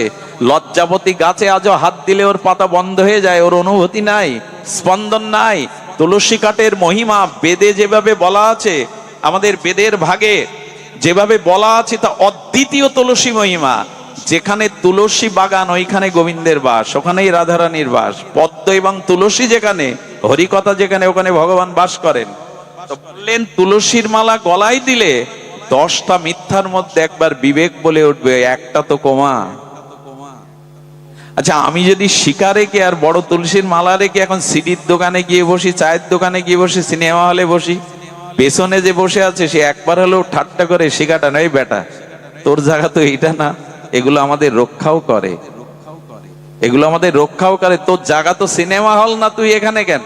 লজ্জাবতী গাছে আজও হাত দিলে ওর পাতা বন্ধ হয়ে যায়, ওর অনুভূতি নাই, স্পন্দন নাই। তুলসী কাঠের মহিমা বেদে যেভাবে বলা আছে, আমাদের বেদের ভাগে যেভাবে বলা আছে, তা অদ্বিতীয় তুলসী মহিমা। যেখানে তুলসী বাগান ওইখানে গোবিন্দের বাস, ওখানেই রাধারানীর বাস। পদ্ম এবং তুলসী যেখানে, হরিকথা যেখানে, ওখানে ভগবান বাস করেন। তো বললেন তুলসীর মালা গলায় দিলে 10টা মিথ্যার মধ্যে একবার বিবেক বলে উঠবে, একটা তো কমা। আচ্ছা, আমি যদি শিকা রেখে আর বড় তুলসীর মালা রেখে এখন সিডির দোকানে গিয়ে বসি, চায়ের দোকানে গিয়ে বসি, সিনেমা হলে বসি, পেছনে যে বসে আছে সে একবার হলেও ঠাট্টা করে শিকাটা নয়, বেটা তোর জায়গা তো এইটা না। এগুলো আমাদের রক্ষাও করে, এগুলো আমাদের রক্ষাও করে। তোর জায়গা তো সিনেমা হল না, তুই এখানে কেন?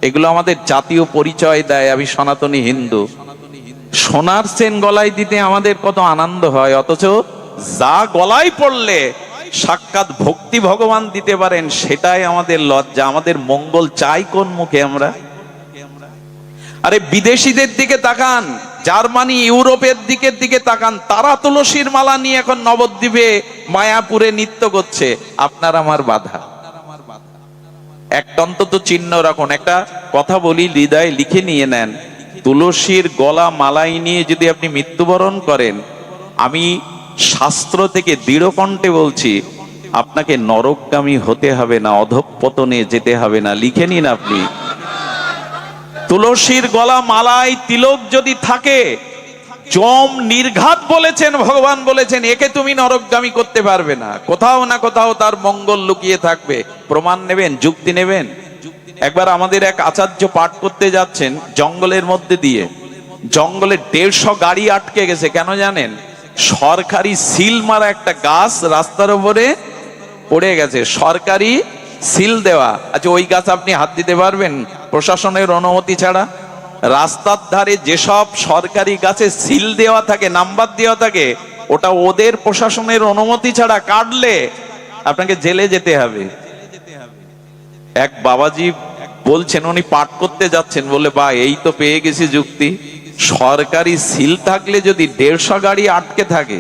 এগুলো আমাদের জাতীয় পরিচয় দেয়, আমি সনাতনী হিন্দু। সোনার চেন গলায় দিতে আমাদের কত আনন্দ হয়, অথচ যা গলায় পড়লে সাক্ষাৎ ভক্তি ভগবান দিতে পারেন, সেটাই আমাদের লজ্জা। আমাদের মঙ্গল চাই কোন মুখে আমরা? আরে বিদেশিদের দিকে তাকান, জার্মানি, ইউরোপের দিকে তাকান, তারা তুলসীর মালা নিয়ে এখন নবদ্বীপে মায়াপুরে নৃত্য করছে। আপনার আমার বাধা। একটা অন্তত চিহ্ন রাখুন। একটা কথা বলি, হৃদয়ে লিখে নিয়ে নেন, তুলসীর গলা মালাই নিয়ে যদি আপনি মৃত্যুবরণ করেন, আমি শাস্ত্র থেকে দৃঢ় কণ্ঠে বলছি, আপনাকে নরকগামী হতে হবে না, অধঃপতনে যেতে হবে না। লিখে নিন আপনি। তুলসীর গলা মালায় তিলক যদি থাকে, যম নির্ঘাত বলেছেন, ভগবান বলেছেন, একে তুমি নরকগামী করতে পারবে না। কোথাও না কোথাও তার মঙ্গল লুকিয়ে থাকবে। প্রমাণ নেবেন, যুক্তি নেবেন? একবার আমাদের এক আচার্য পাঠ করতে যাচ্ছেন জঙ্গলের মধ্যে দিয়ে, জঙ্গলে 150 গাড়ি আটকে গেছে। কেন জানেন? সরকারি সিল মারা একটা গাছ রাস্তার উপরে পড়ে গেছে, সরকারি সিল দেওয়া। আচ্ছা, ওই গাছ আপনি হাত দিতে পারবেন প্রশাসনের অনুমতি ছাড়া? রাস্তার ধারে যেসব সরকারি গাছে সিল দেওয়া থাকে, নাম্বার দেওয়া থাকে, ওটা ওদের প্রশাসনের অনুমতি ছাড়া কাটলে আপনাকে জেলে যেতে হবে। এক বাবাজি বলছেন, উনি পাঠ করতে যাচ্ছেন, বলে বা এই তো পেয়ে গেছি যুক্তি। সরকারি সিল থাকলে যদি 150 গাড়ি আটকে থাকে,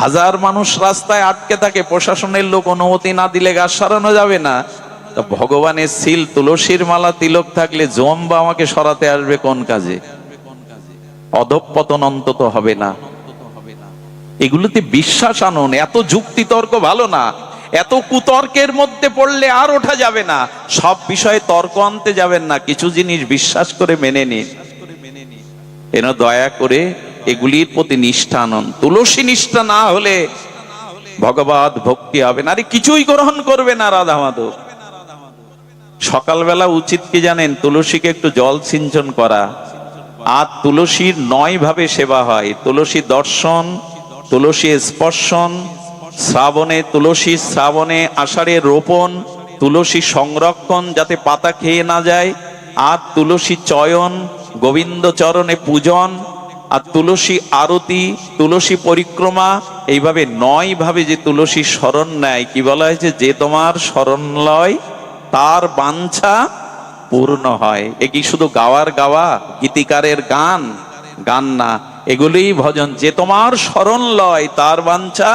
1000 মানুষ রাস্তায় আটকে থাকে, প্রশাসনের লোক অনুমতি না দিলে গাছ সরানো যাবে না, তো ভগবানের সিল তুলসীর মালা তিলক থাকলে জম বা আমাকে সরাতে আসবে কোন কাজে? অধঃপতন অন্তত হবে না। এগুলোতে বিশ্বাস আনুন। এত যুক্তি তর্ক ভালো না, এত কুতর্কের মধ্যে পড়লে আর ওঠা যাবে না। সব বিষয়ে তর্ক আনতে যাবেন না, কিছু জিনিস বিশ্বাস করে মেনে নিন। এন দয়া করে এগুলির প্রতি নিষ্ঠা আনুন। তুলসী নিষ্ঠা না হলে ভগবত ভক্তি হবে না। আরে কিছুই গ্রহণ করবে না রাধা মাধব। সকালবেলা উচিত কি জানেন? তুলসীকে একটু জল সিঞ্চন করা। আর তুলসীর 9 ভাবে সেবা হয়। তুলসী দর্শন, তুলসী স্পর্শন, শ্রাবণে তুলসী, শ্রাবণে আষাঢ়ে রোপণ, তুলসী সংরক্ষণ যাতে পাতা খেয়ে না যায়, আর তুলসী চয়ন, গোবিন্দ চরণে পূজন, আর তুলসী আরতি, তুলসী পরিক্রমা, এইভাবে 9 ভাবে যে তুলসী শরণ নেয়, কি বলা হয়েছে, যে তোমার শরণ লয় তার বাঞ্ছা পূর্ণ হয়। এ কি শুধু গাওয়ার গাওয়া, গীতিকারের গান? গান না, এগুলোই ভজন। যে তোমার শরণ লয় তার বাঞ্ছা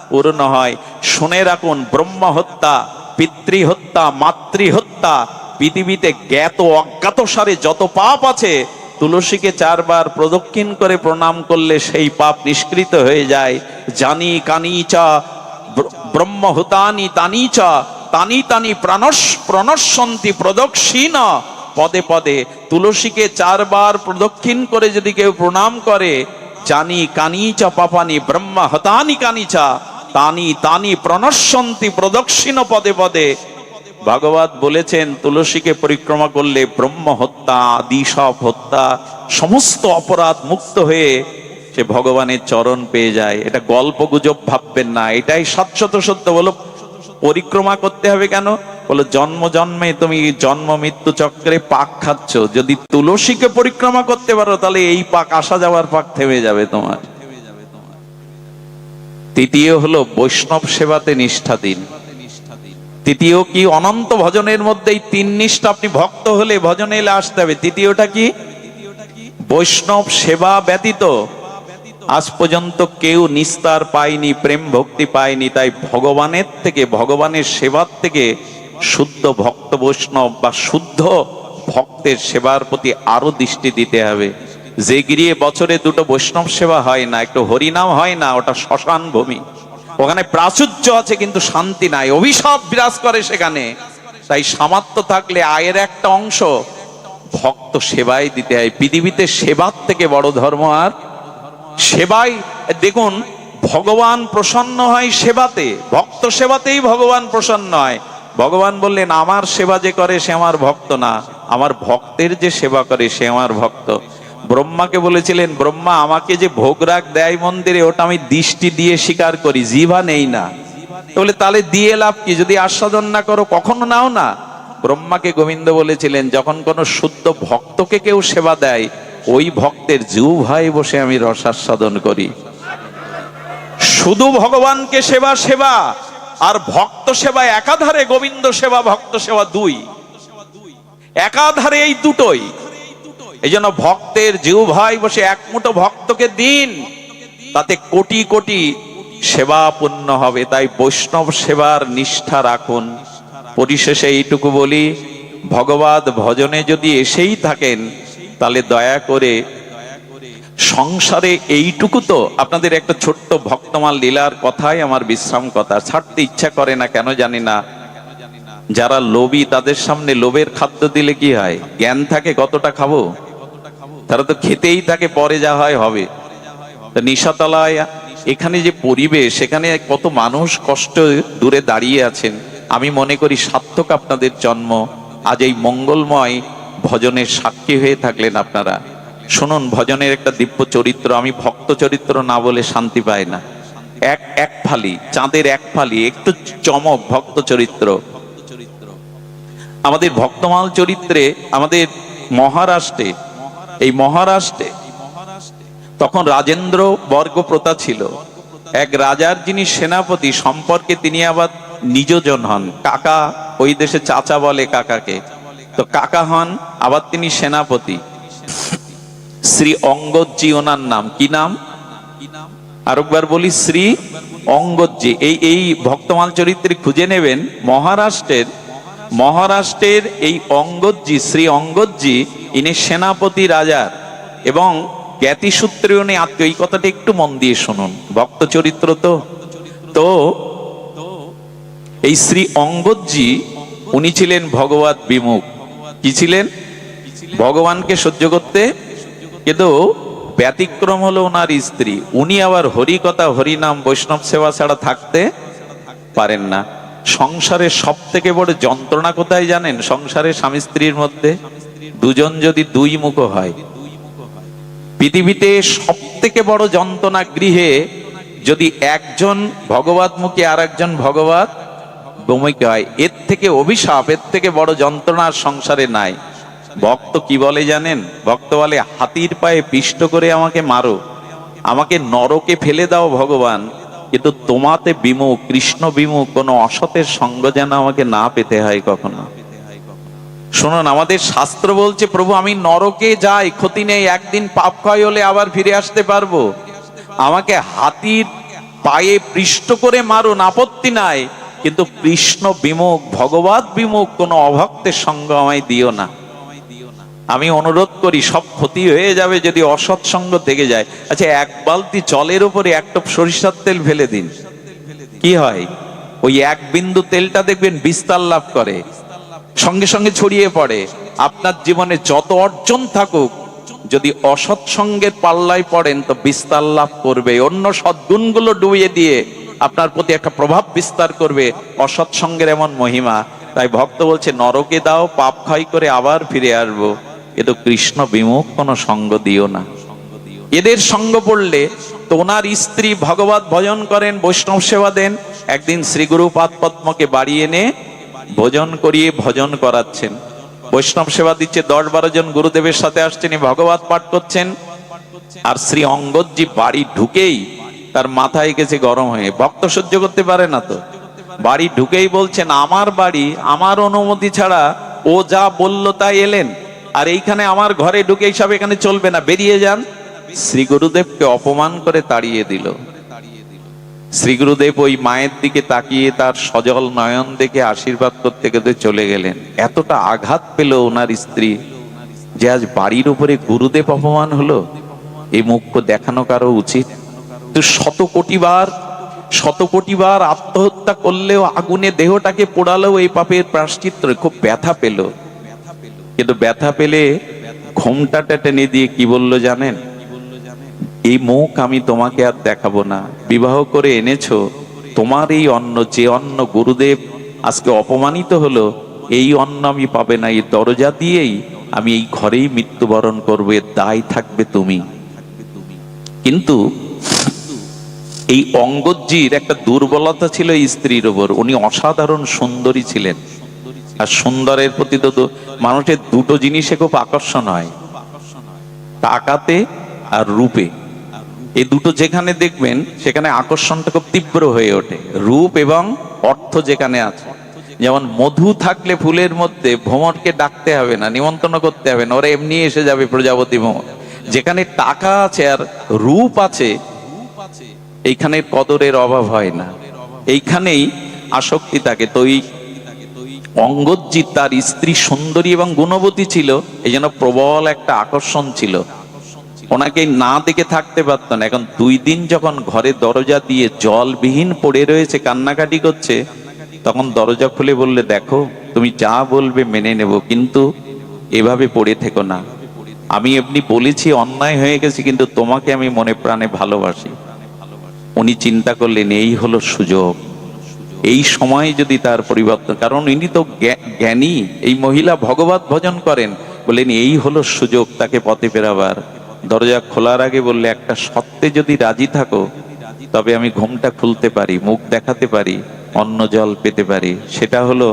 পূর্ণ হয়। শুনে রাখুন, ব্রহ্ম হত্যা, পিতৃ হত্যা, মাতৃ হত্যা, পৃথিবীতে জ্ঞাত অজ্ঞাত সারে যত পাপ আছে, তুলসীকে 4 বার প্রদক্ষিণ করে প্রণাম করলে সেই পাপ নিষ্কৃত হয়ে যায়। জানি কানি চা ব্রহ্মহুতানি তানি চা তানি তানি প্রণশ্যন্তি প্রদক্ষিণ। পদে পদে তুলসীকে 4 বার প্রদক্ষিণ করে যদি কেউ প্রণাম করে, জানি কানি চা পাপানি ব্রহ্মহতানি কানি চা তানি তানি প্রণশ্যন্তি প্রদক্ষিণ পদে পদে। ভাগবত বলেছেন, তুলসীকে পরিক্রমা করলে ব্রহ্ম হত্যা, আদি সব হত্যা, সমস্ত অপরাধ মুক্ত হয়ে সে ভগবানের চরণ পেয়ে যায়। এটা গল্প গুজব ভাববেন না, এটাই শাশ্বত সত্য। বলো পরিক্রমা করতে হবে কেন? বলো জন্ম জন্মে তুমি জন্ম মৃত্যু চক্রে পাক খাচ্ছ, যদি তুলসীকে পরিক্রমা করতে পারো তাহলে এই পাক, আসা যাওয়ার পাক থেমে যাবে তোমার। তৃতীয় হলো বৈষ্ণব সেবাতে নিষ্ঠা দিন। তৃতীয় কি? অনন্ত ভজনের মধ্যেই 3 নিষ্ঠা। আপনি ভক্ত হলে ভজনে এলে আসতে হবে। তৃতীয়টা কি? বৈষ্ণব সেবা ব্যতীত আজ পর্যন্ত কেউ নিস্তার পায়নি, প্রেম ভক্তি পায়নি। তাই ভগবানের থেকে, ভগবানের সেবার থেকে শুদ্ধ ভক্ত বৈষ্ণব বা শুদ্ধ ভক্তের সেবার প্রতি আরো দৃষ্টি দিতে হবে। যে গিরিয়ে বছরে 2টো বৈষ্ণব সেবা হয় না, একটু হরিনাম হয় না, ওটা শ্মশান ভূমি। ওখানে প্রাচুর্য আছে কিন্তু শান্তি নাই, অভিশাপ বিরাজ করে সেখানে। তাই সামর্থ্য থাকলে আয়ের একটা অংশ ভক্ত সেবায় দিতে হয়। পৃথিবীতে সেবার থেকে বড় ধর্ম আর সেবাই। দেখুন, ভগবান প্রসন্ন হয় সেবাতে, ভক্ত সেবাতেই ভগবান প্রসন্ন হয়। ভগবান বললেন, আমার সেবা যে করে সে আমার ভক্ত না, আমার ভক্তের যে সেবা করে সে আমার ভক্ত। ব্রহ্মাকে বলেছিলেন, ব্রহ্মা আমাকে যে ভোগ রাগ দেয় মন্দিরে, ওটা আমি দৃষ্টি দিয়ে স্বীকার করি, জিহ্বা নেই না। বলে তাহলে দিয়ে লাভ কি, যদি আস্বাদন না করো কখনো নাও না। ব্রহ্মাকে গোবিন্দ বলেছিলেন, যখন কোনো শুদ্ধ ভক্তকে কেউ সেবা দেয়, ওই ভক্তের জিহ্বায় বসে আমি রসাস্বাদন করি। শুধু ভগবানকে সেবা সেবা আর ভক্ত সেবা একাধারে, গোবিন্দ সেবা ভক্ত সেবা 2 একাধারে, এই দুটোই। এই জন্য ভক্তের জিহ্বায় বসে এক মুঠো ভক্তকে দিন, তাতে কোটি কোটি সেবা পূর্ণ হবে। তাই বৈষ্ণব সেবার নিষ্ঠা রাখুন। পরিশেষে এইটুকু বলি, ভগবত ভজনে যদি এসেই থাকেন, তাহলে দয়া করে সংসারে এইটুকু তো। আপনাদের একটা ছোট্ট ভক্তমাল লীলার কথাই আমার বিশ্রাম কথা, ছাড়তে ইচ্ছা করে না কেন জানি না। যারা লোভী তাদের সামনে লোভের খাদ্য দিলে কি হয়? জ্ঞান থাকে কতটা খাবো, তারা তো খেতেই থাকে, পরে যা হয় হবে। নিশাতলায় এখানে যে পরিবেশ, সেখানে কত মানুষ কষ্ট দূরে দাঁড়িয়ে আছেন। আমি মনে করি সার্থক আপনাদের জন্ম। আজ এই মঙ্গলময় ভজনের সাক্ষী হয়ে থাকলেন আপনারা। শুনুন, ভজনের একটা দিব্য চরিত্র, আমি ভক্ত চরিত্র না বলে শান্তি পাই না। এক ফালি, চাঁদের এক ফালি, একটু চমক ভক্ত চরিত্র। আমাদের ভক্তমাল চরিত্রে, আমাদের মহারাষ্ট্রে, এই মহারাষ্ট্রে তখন রাজেন্দ্র বর্গ প্রথা ছিল। এক রাজার যিনি সেনাপতি, সম্পর্কে তিনি আবার নিজজন হন, কাকা, ওই দেশে চাচা বলে কাকাকে, তো কাকা হন, আবার তিনি সেনাপতি। শ্রী অঙ্গদজি ওনার নাম। কি নাম? আরেকবার বলি, শ্রী অঙ্গদজি। এই ভক্তমাল চরিত্রে খুঁজে নেবেন, মহারাষ্ট্রের এই অঙ্গদজি, শ্রী অঙ্গদজি, ইনি সেনাপতি রাজার এবং জ্ঞাতিসূত্রে উনি আত্মীয়। এই কথাটা একটু মন দিয়ে শুনুন, ভক্ত চরিত্র তো। এই শ্রী অঙ্গদজি উনি ছিলেন ভগবত বিমুখ। কি ছিলেন? ভগবানকে সহ্য করতে, কিন্তু ব্যতিক্রম হলো ওনার স্ত্রী। উনি আবার হরিকথা, হরিনাম, বৈষ্ণব সেবা ছাড়া থাকতে পারেন না। সংসারের সব থেকে বড় যন্ত্রণা কোথায় জানেন? সংসারে স্বামী স্ত্রীর মধ্যে দুজন যদি 2 মুখ হয়। পৃথিবীতে সব থেকে বড় যন্ত্রণা গৃহে যদি একজন ভগবত মুখী আর একজন ভগবত বিমুখী হয়। এর থেকে অভিশাপ, এর থেকে বড় যন্ত্রণা সংসারে নাই। ভক্ত কি বলে জানেন? ভক্ত বলে, হাতির পায়ে পিষ্ট করে আমাকে মারো, আমাকে নরকে ফেলে দাও ভগবান, কিন্তু তোমাতে বিমুখ, কৃষ্ণ বিমুখ কোনো অসতের সঙ্গ যেন আমাকে না পেতে হয় কখনো। শুনুন, আমাদের শাস্ত্র বলছে, প্রভু আমি নরকে যাই, ক্ষতি নেই, একদিন পাপ ক্ষয় হলে আবার ফিরে আসতে পারবো, আমাকে হাতির পায়ে পৃষ্ঠ করে মারুন, আপত্তি নাই, কিন্তু কৃষ্ণ বিমুখ, ভগবত বিমুখ কোনো অভক্তের সঙ্গ আমায় দিও না। আমি অনুরোধ করি, সব ক্ষতি হয়ে যাবে যদি অসৎ সঙ্গ থেকে যায়। আচ্ছা, এক বালতি জলের উপরে এক টোপ সরিষার তেল ফেলে দিন, কি হয়? ওই এক বিন্দু তেলটা দেখবেন বিস্তার লাভ করে, সঙ্গে সঙ্গে ছড়িয়ে পড়ে। আপনার জীবনে যত অর্জন থাকুক, যদি অসৎ সঙ্গের পাল্লায় পড়েন তো বিস্তার লাভ করবে, অন্য সদ্গুণগুলো ডুবিয়ে দিয়ে আপনার প্রতি একটা প্রভাব বিস্তার করবে। অসৎ সঙ্গের এমন মহিমা। তাই ভক্ত বলছে, নরকে দাও, পাপ ক্ষয় করে আবার ফিরে আসবো, কিন্তু কৃষ্ণ বিমুখ কোনো সঙ্গ দিও না। এদের সঙ্গ পড়লে তো ওনার স্ত্রী ভগবত ভজন করেন, বৈষ্ণব সেবা দেন। একদিন শ্রী গুরু পাদ পদ্মকে বাড়ি এনে ভোজন করিয়ে ভজন করাচ্ছেন, বৈষ্ণব সেবা দিচ্ছে। 10-12 জন গুরুদেবের সাথে আসছেন, ভগবত পাঠ করছেন। আর শ্রী অঙ্গদজি বাড়ি ঢুকেই তার মাথায় গেছে গরম হয়ে, ভক্ত সহ্য করতে পারে না তো, বাড়ি ঢুকেই বলছেন, আমার বাড়ি, আমার অনুমতি ছাড়া ও যা বললো তাই এলেন, আর এইখানে আমার ঘরে ঢুকে এইসব এখানে চলবে না, বেরিয়ে যান। শ্রী গুরুদেবকে অপমান করে তাড়িয়ে দিল। শ্রী গুরুদেব ওই মায়ের দিকে তাকিয়ে তার সজল নয়ন দেখে আশীর্বাদ করতে করতে চলে গেলেন। এতটা আঘাত পেল ওনার স্ত্রী যে আজ বাড়ির উপরে গুরুদেব অপমান হলো। এই মুখ্য দেখানো কারো উচিত? তো শত কোটি বার আত্মহত্যা করলেও, আগুনে দেহটাকে পোড়ালেও এই পাপের প্রায়শ্চিত্ত, খুব ব্যথা পেল। কিন্তু ব্যথা পেলে ঘোমটাটা টেনে দিয়ে কি বলল জানেন? এই মুখ আমি তোমাকে আর দেখাবো না, বিবাহ করে এনেছো, তোমার এই অন্ন, যে অন্ন গুরুদেব আজকে অপমানিত হলো, এই অন্ন আমি পাবে না, এই দরজা দিয়েই আমি এই ঘরেই মৃত্যুবরণ করবো, এর দায় থাকবে তুমি। কিন্তু এই অঙ্গদজির একটা দুর্বলতা ছিল স্ত্রীর উপর, উনি অসাধারণ সুন্দরী ছিলেন। আর সুন্দরের প্রতি তো মানুষের দুটো জিনিসে খুব আকর্ষণ হয়, টাকাতে আর রূপে। এই দুটো যেখানে দেখবেন সেখানে আকর্ষণটা খুব তীব্র হয়ে ওঠে, রূপ এবং অর্থ যেখানে আছে। যেমন মধু থাকলে ফুলের মধ্যে, ভ্রমরকে ডাকতে হবে না, নিমন্ত্রণ করতে হবে না, ওরা এমনি এসে যাবে, প্রজাপতি ভ্রমর। যেখানে টাকা আছে আর রূপ আছে, এইখানে কদরের অভাব হয় না, এইখানেই আসক্তি থাকে। তো এই অঙ্গদজি, তার স্ত্রী সুন্দরী এবং গুণবতী ছিল, এই জন্য প্রবল একটা আকর্ষণ ছিল, ওনাকে না দেখে থাকতে পারত না। এখন 2 দিন যখন ঘরে দরজা দিয়ে জলবিহীন পড়ে রয়েছে, কান্নাকাটি করছে, তখন দরজা খুলে বললে, দেখো তুমি যা বলবে মেনে নেব, কিন্তু এভাবে পড়ে থেকো না। আমি এমনি বলেছি, অন্যায় হয়ে গেছে, কিন্তু তোমাকে আমি মনে প্রাণে ভালোবাসি। উনি চিন্তা করলেন, এই হলো সুযোগ, এই সময় যদি তার পরিবর্তন, কারণ ইনি তো জ্ঞানী, এই মহিলা ভগবত ভজন করেন, বললেন এই হলো সুযোগ তাকে পথে ফেরাবার। দরজা খোলার আগে বললে, একটা সত্যে যদি রাজি থাকো তবে আমি ঘুমটা খুলতে পারি, মুখ দেখাতে পারি, অন্ন জল পেতে পারি। সেটা হলো,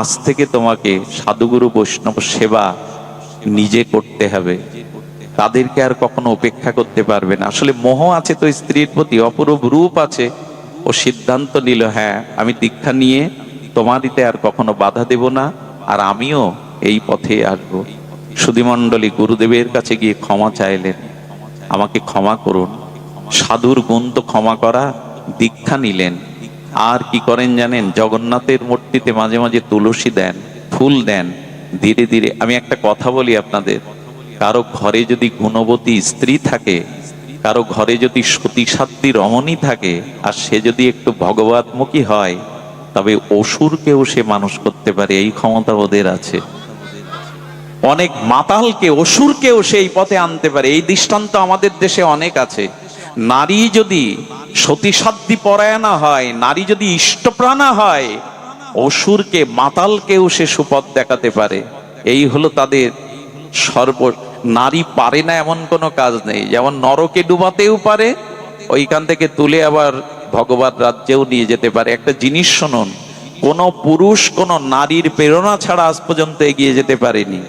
আজ থেকে তোমাকে সাধুগুরু বৈষ্ণব সেবা নিজে করতে হবে, তাদেরকে আর কখনো উপেক্ষা করতে পারবে না। আসলে মোহ আছে তো স্ত্রীর প্রতি, অপরূপ রূপ আছে। ও সিদ্ধান্ত নিল, হ্যাঁ আমি দীক্ষা নিয়ে তোমারিতে আর কখনো বাধা দেব না, আর আমিও এই পথে আসবো। সুধীমণ্ডলী গুরুদেবের কাছে গিয়ে ক্ষমা চাইলেন, আমাকে ক্ষমা করুন। সাধুর গুণ তো ক্ষমা করা। দীক্ষা নিলেন। আর কি করেন জানেন? জগন্নাথের মূর্তিতে মাঝে মাঝে তুলসী দেন, ফুল দেন। ধীরে ধীরে, আমি একটা কথা বলি আপনাদের, কারো ঘরে যদি গুণবতী স্ত্রী থাকে, কারো ঘরে যদি সতী সাধ্বী রমণী থাকে, আর সে যদি একটু ভগবতমুখী হয়, তবে অসুরকেও সে মানুষ করতে পারে, এই ক্ষমতা ওদের আছে। অনেক মাতালকে, অসুরকেও সেই পথে আনতে পারে, এই দৃষ্টান্ত আমাদের দেশে অনেক আছে। নারী যদি সতী সাধ্বী পরায়ণা হয়, নারী যদি ইষ্টপ্রাণা হয়, অসুরকে, মাতালকেও সে সুপথ দেখাতে পারে। এই হলো তাদের সর্ব। নারী পারে না এমন কোনো কাজ নেই। যেমন নরকে ডুবাতেও পারে, ওইখান থেকে তুলে আবার ভগবত রাজ্যেও নিয়ে যেতে পারে। একটা জিনিস শুনুন, কোন পুরুষ কোন নারীর প্রেরণা ছাড়া আজ পর্যন্ত এগিয়ে যেতে পারেনি।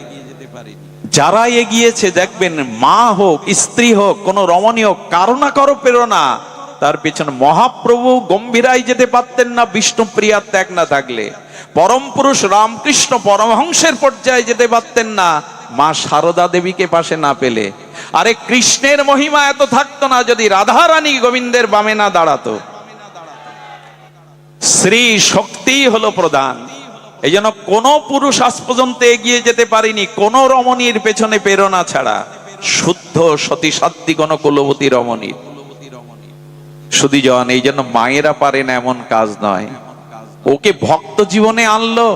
যারা এগিয়েছে দেখবেন, মা হোক স্ত্রী হোক কোন রমণী হোক, কারো না কারো প্রেরণা তার পেছনে। মহাপ্রভু গম্ভীরাই যেতে পারতেন না বিষ্ণুপ্রিয়ার ত্যাগ না থাকলে। পরম পুরুষ রামকৃষ্ণ পরমহংসের পর্যায়ে যেতে পারতেন না মা সারদা দেবীকে পাশে না পেলে। আরে কৃষ্ণের মহিমা এত থাকতো না যদি রাধা রানী গোবিন্দের বামে না দাঁড়াতো। শ্রী শক্তি হলো প্রধান। এই জন্য কোন পুরুষ আজ পর্যন্ত এগিয়ে যেতে পারেনি কোন রমণীর পেছনে প্রেরণা ছাড়া, শুদ্ধ সতী সাধ্বী কোন কুলবতী রমণীর। সুধীজন, এই জন্য মায়েরা পারেন এমন কাজ নয়। ওকে ভক্ত জীবনে আনলো,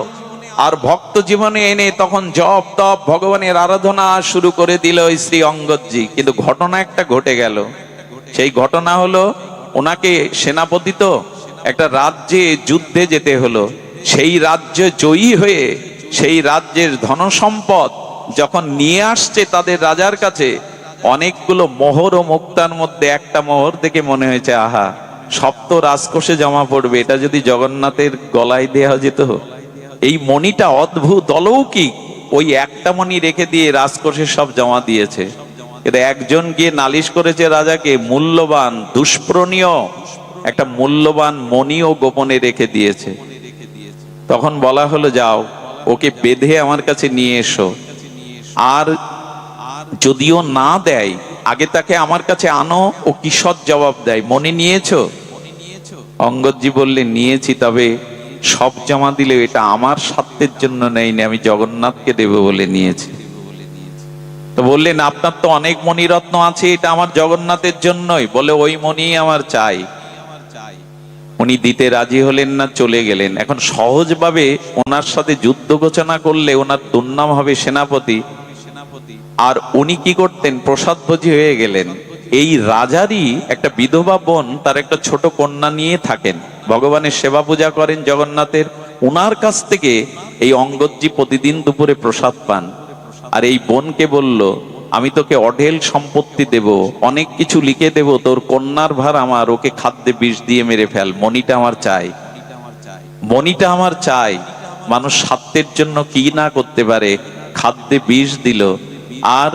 আর ভক্ত জীবনে এনে তখন জপ তপ ভগবানের আরাধনা শুরু করে দিল ওই শ্রী অঙ্গদজি। কিন্তু ঘটনা একটা ঘটে গেল। সেই ঘটনা হলো, ওনাকে সেনাপতি তো একটা রাজ্যে যুদ্ধে যেতে হলো। সেই রাজ্য জয়ী হয়ে সেই রাজ্যের ধনসম্পদ যখন নিয়ে আসছে তাদের রাজার কাছে, অনেকগুলো মোহর ও মুক্তার মধ্যে একটা মোহর দেখে মনে হয়েছে, আহা, সপ্ত রাজকোষে জমা পড়বে, এটা যদি জগন্নাথের গলায় দেওয়া যেত। এই মণিটা অদ্ভুত অলৌকিক, ওই একটা মণি রেখে দিয়ে রাজকোষে সব জমা দিয়েছে। কিন্তু একজন গিয়ে নালিশ করেছে রাজাকে, মূল্যবান দুষ্প্রণীয় একটা মূল্যবান মণিও গোপনে রেখে দিয়েছে। তখন বলা হলো, যাও ওকে বেঁধে আমার কাছে নিয়ে এসো, আর যদিও না দেয় আগে তাকে আমার কাছে আনো, ও কিসৎ জবাব দেয়। মনে নিয়েছো? অঙ্গদজি বললেন, নিয়েছি, তবে সব জমা দিলে এটা আমার স্বার্থের জন্য নেইনি, আমি জগন্নাথকে দেব বলে নিয়েছি। তো বললেন, আপনার তো অনেক মণিরত্ন আছে, এটা আমার জগন্নাথের জন্যই। বলে, ওই মণি আমার চাই। উনি দিতে রাজি হলেন না, চলে গেলেন। এখন সহজভাবে ওনার সাথে যুদ্ধ ঘোষণা করলে ওনার দুর্নাম হবে সেনাপতি। আর উনি কি করতেন, প্রসাদভোজী হয়ে গেলেন। এই রাজারই একটা বিধবা বোন, তার একটা ছোট কন্যা নিয়ে থাকেন, ভগবানের সেবা পূজা করেন জগন্নাথের। ওনার কাছ থেকে এই অঙ্গদজি প্রতিদিন দুপুরে প্রসাদ পান। আর এই বোনকে বলল, আমি তোকে অঢেল সম্পত্তি দেব, অনেক কিছু লিখে দেব, তোর কন্যার ভার আমার, ওকে খাদ্যে বিষ দিয়ে মেরে ফেল, মণিটা আমার চাই, মণিটা আমার চাই। মানুষ স্বার্থের জন্য কি না করতে পারে, খাদ্যে বিষ দিল। আর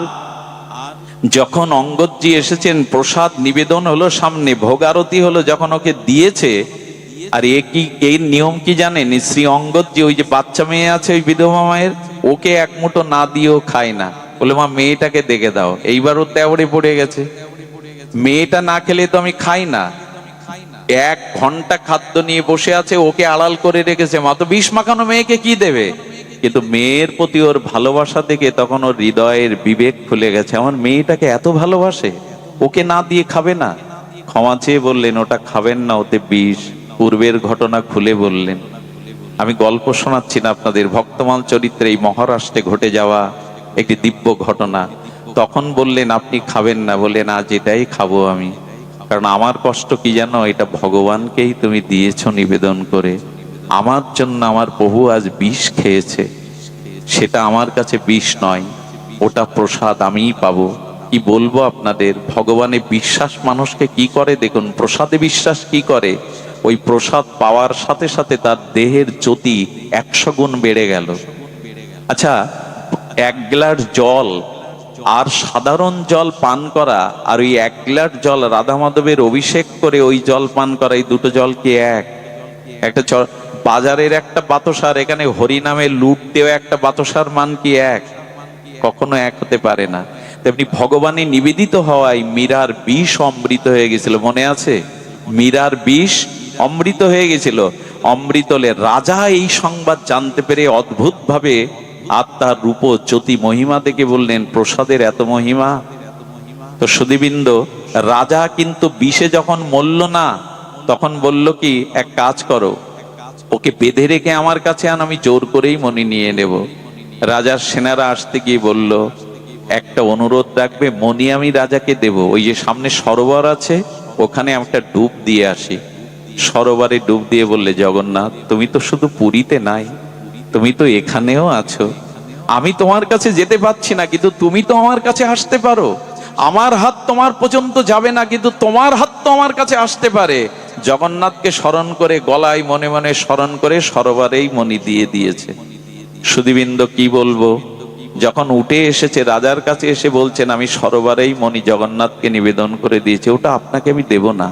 যখন অঙ্গদজি এসেছেন, প্রসাদ নিবেদন হলো সামনে, ভোগারতি হলো, যখন ওকে দিয়েছে, আর এই নিয়ম কি জানেন, শ্রী অঙ্গদজি ওই যে বাচ্চা মেয়ে আছে ওই বিধবা মায়ের, ওকে এক মুঠো না দিয়েও খায় না। বলে, মা মেয়েটাকে দেখে দাও। এইবার ও তেওড়ে পড়ে গেছে, মেয়েটা না খেলে তো আমি খাই না। 1 ঘন্টা খাদ্য নিয়ে বসে আছে, ওকে আড়াল করে রেখেছে। মা তো বিষ মাখানো মেয়েকে কি দেবে? কিন্তু মেয়ের প্রতি ওর ভালোবাসা দেখে তখন ওর হৃদয়ের বিবেক খুলে গেছে, আমার মেয়েটাকে এত ভালোবাসে, ওকে না দিয়ে খাবে না। ক্ষমা চেয়ে বললেন, ওটা খাবেন না, ওতে বিষ। পূর্বের ঘটনা খুলে বললেন। আমি গল্প শোনাচ্ছি না আপনাদের, ভক্তমাল চরিত্রে এই মহারাষ্ট্রে ঘটে যাওয়া একটি দিব্য ঘটনা। তখন বললেন, আপনি খাবেন না? বললেন, আজ এটাই খাবো আমি, কারণ আমার কষ্ট কি জানো, এটা ভগবানকেই তুমি দিয়েছো নিবেদন করে। আমার জন্য আমার প্রভু আজ বিষ খেয়েছে, সেটা আমার কাছে বিষ নয়, ওটা প্রসাদ, আমিই পাবো। কি বলবো আপনাদের, ভগবানে বিশ্বাস মানুষকে কি করে দেখুন, প্রসাদে বিশ্বাস কি করে, ওই প্রসাদ পাওয়ার সাথে সাথে তার দেহের জ্যোতি 100 গুণ বেড়ে গেল। আচ্ছা, 1 গ্লাস জল আর সাধারণ জল পান করা, আর ওই 1 গ্লাস জল রাধা মাধবের অভিষেক করে ওই জল পান করা, এই দুটো জল কি এক? একটা বাজারের একটা বাতাসার, এখানে হরিনামে লুট দেওয়া একটা বাতাসার মান কি এক? কখনো এক হতে পারে না। তেমনি ভগবানে নিবেদিত হওয়ায় মীরার বিষ অমৃত হয়ে গেছিল, মনে আছে? মীরার বিষ অমৃত হয়ে গেছিল। অমৃতলে রাজা এই সংবাদ জানতে পেরে অদ্ভুত ভাবে আত্মার রূপ জ্যোতি মহিমা দেখে বললেন, প্রসাদের এত মহিমা। তো সুধীবৃন্দ, রাজা কিন্তু বিষে যখন মরল না, তখন বলল কি, এক কাজ করো, ওকে বেঁধে রেখে আমার কাছে আন, আমি জোর করেই মণি নিয়ে নেব। রাজার সেনারা আসতে গিয়ে বলল, একটা অনুরোধ রাখবে, মণি আমি রাজাকে দেব, ওই যে সামনে সরোবর আছে, ওখানে একটা ডুব দিয়ে আসি। সরোবরে ডুব দিয়ে বললে, জগন্নাথ, তুমি তো শুধু পুরীতে নাই, তুমি তো এখানেও আছো। আমি তোমার কাছে যেতে পারছি না, কিন্তু তুমি তো আমার কাছে আসতে পারো। আমার হাত তোমার পর্যন্ত যাবে না, কিন্তু তোমার হাত তো আমার কাছে আসতে পারে। জগন্নাথকে স্মরণ করে, গলায় মনে মনে স্মরণ করে সরোবরেই মণি দিয়ে দিয়েছে। সুধীবৃন্দ, কি বলবো, যখন উঠে এসেছে রাজার কাছে এসে বলছেন, আমি সরোবরেই মণি জগন্নাথকে নিবেদন করে দিয়েছি, ওটা আপনাকে আমি দেব না।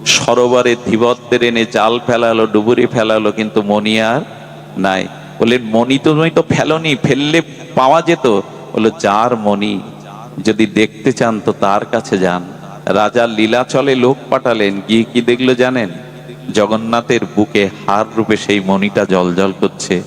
সরোবরে ধীবরদের এনে জাল ফেলালো, ডুবুরি ফেলালো, কিন্তু মণি আর নাই। বললেন, মণি তুমি তো ফেলনি, ফেললে পাওয়া যেত। বললো, যার মণি যদি দেখতে চান তো তার কাছে যান। রাজা লীলাচলে লোক পাঠালেন, গিয়ে কি দেখলো জানেন? জগন্নাথের বুকে হার রূপে সেই মণিটা জ্বলজ্বল করছে।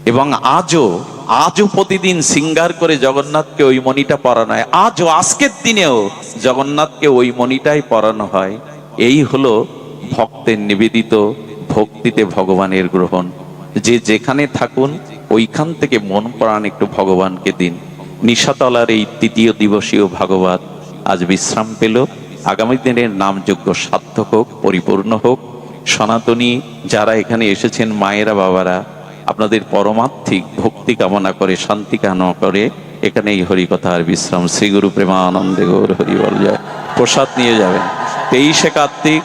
এবং আজও প্রতিদিন সিঙ্গার করে জগন্নাথকে ওই মণিটা পরানো হয়। আজও, আজকের দিনেও জগন্নাথকে ওই মণিটাই পরানো হয়। এই হলো ভক্তের নিবেদিত ভক্তিতে ভগবানের গ্রহণ। যে যেখানে থাকুন ওইখান থেকে মন প্রাণ একটু ভগবানকে দিন। নিশাতলার এই তৃতীয় দিবসীয় ভাগবত আজ বিশ্রাম পেল। আগামী দিনের নামযজ্ঞ সার্থক হোক, পরিপূর্ণ হোক। সনাতনী যারা এখানে এসেছেন, মায়েরা বাবারা, আপনাদের পরমার্থিক ভক্তি কামনা করে, শান্তি কামনা করে এখানে এই হরিকথার বিশ্রাম। শ্রী গুরু প্রেমানন্দে গৌর হরি বল জয়। প্রসাদ নিয়ে যাবেন। 23শে কার্তিক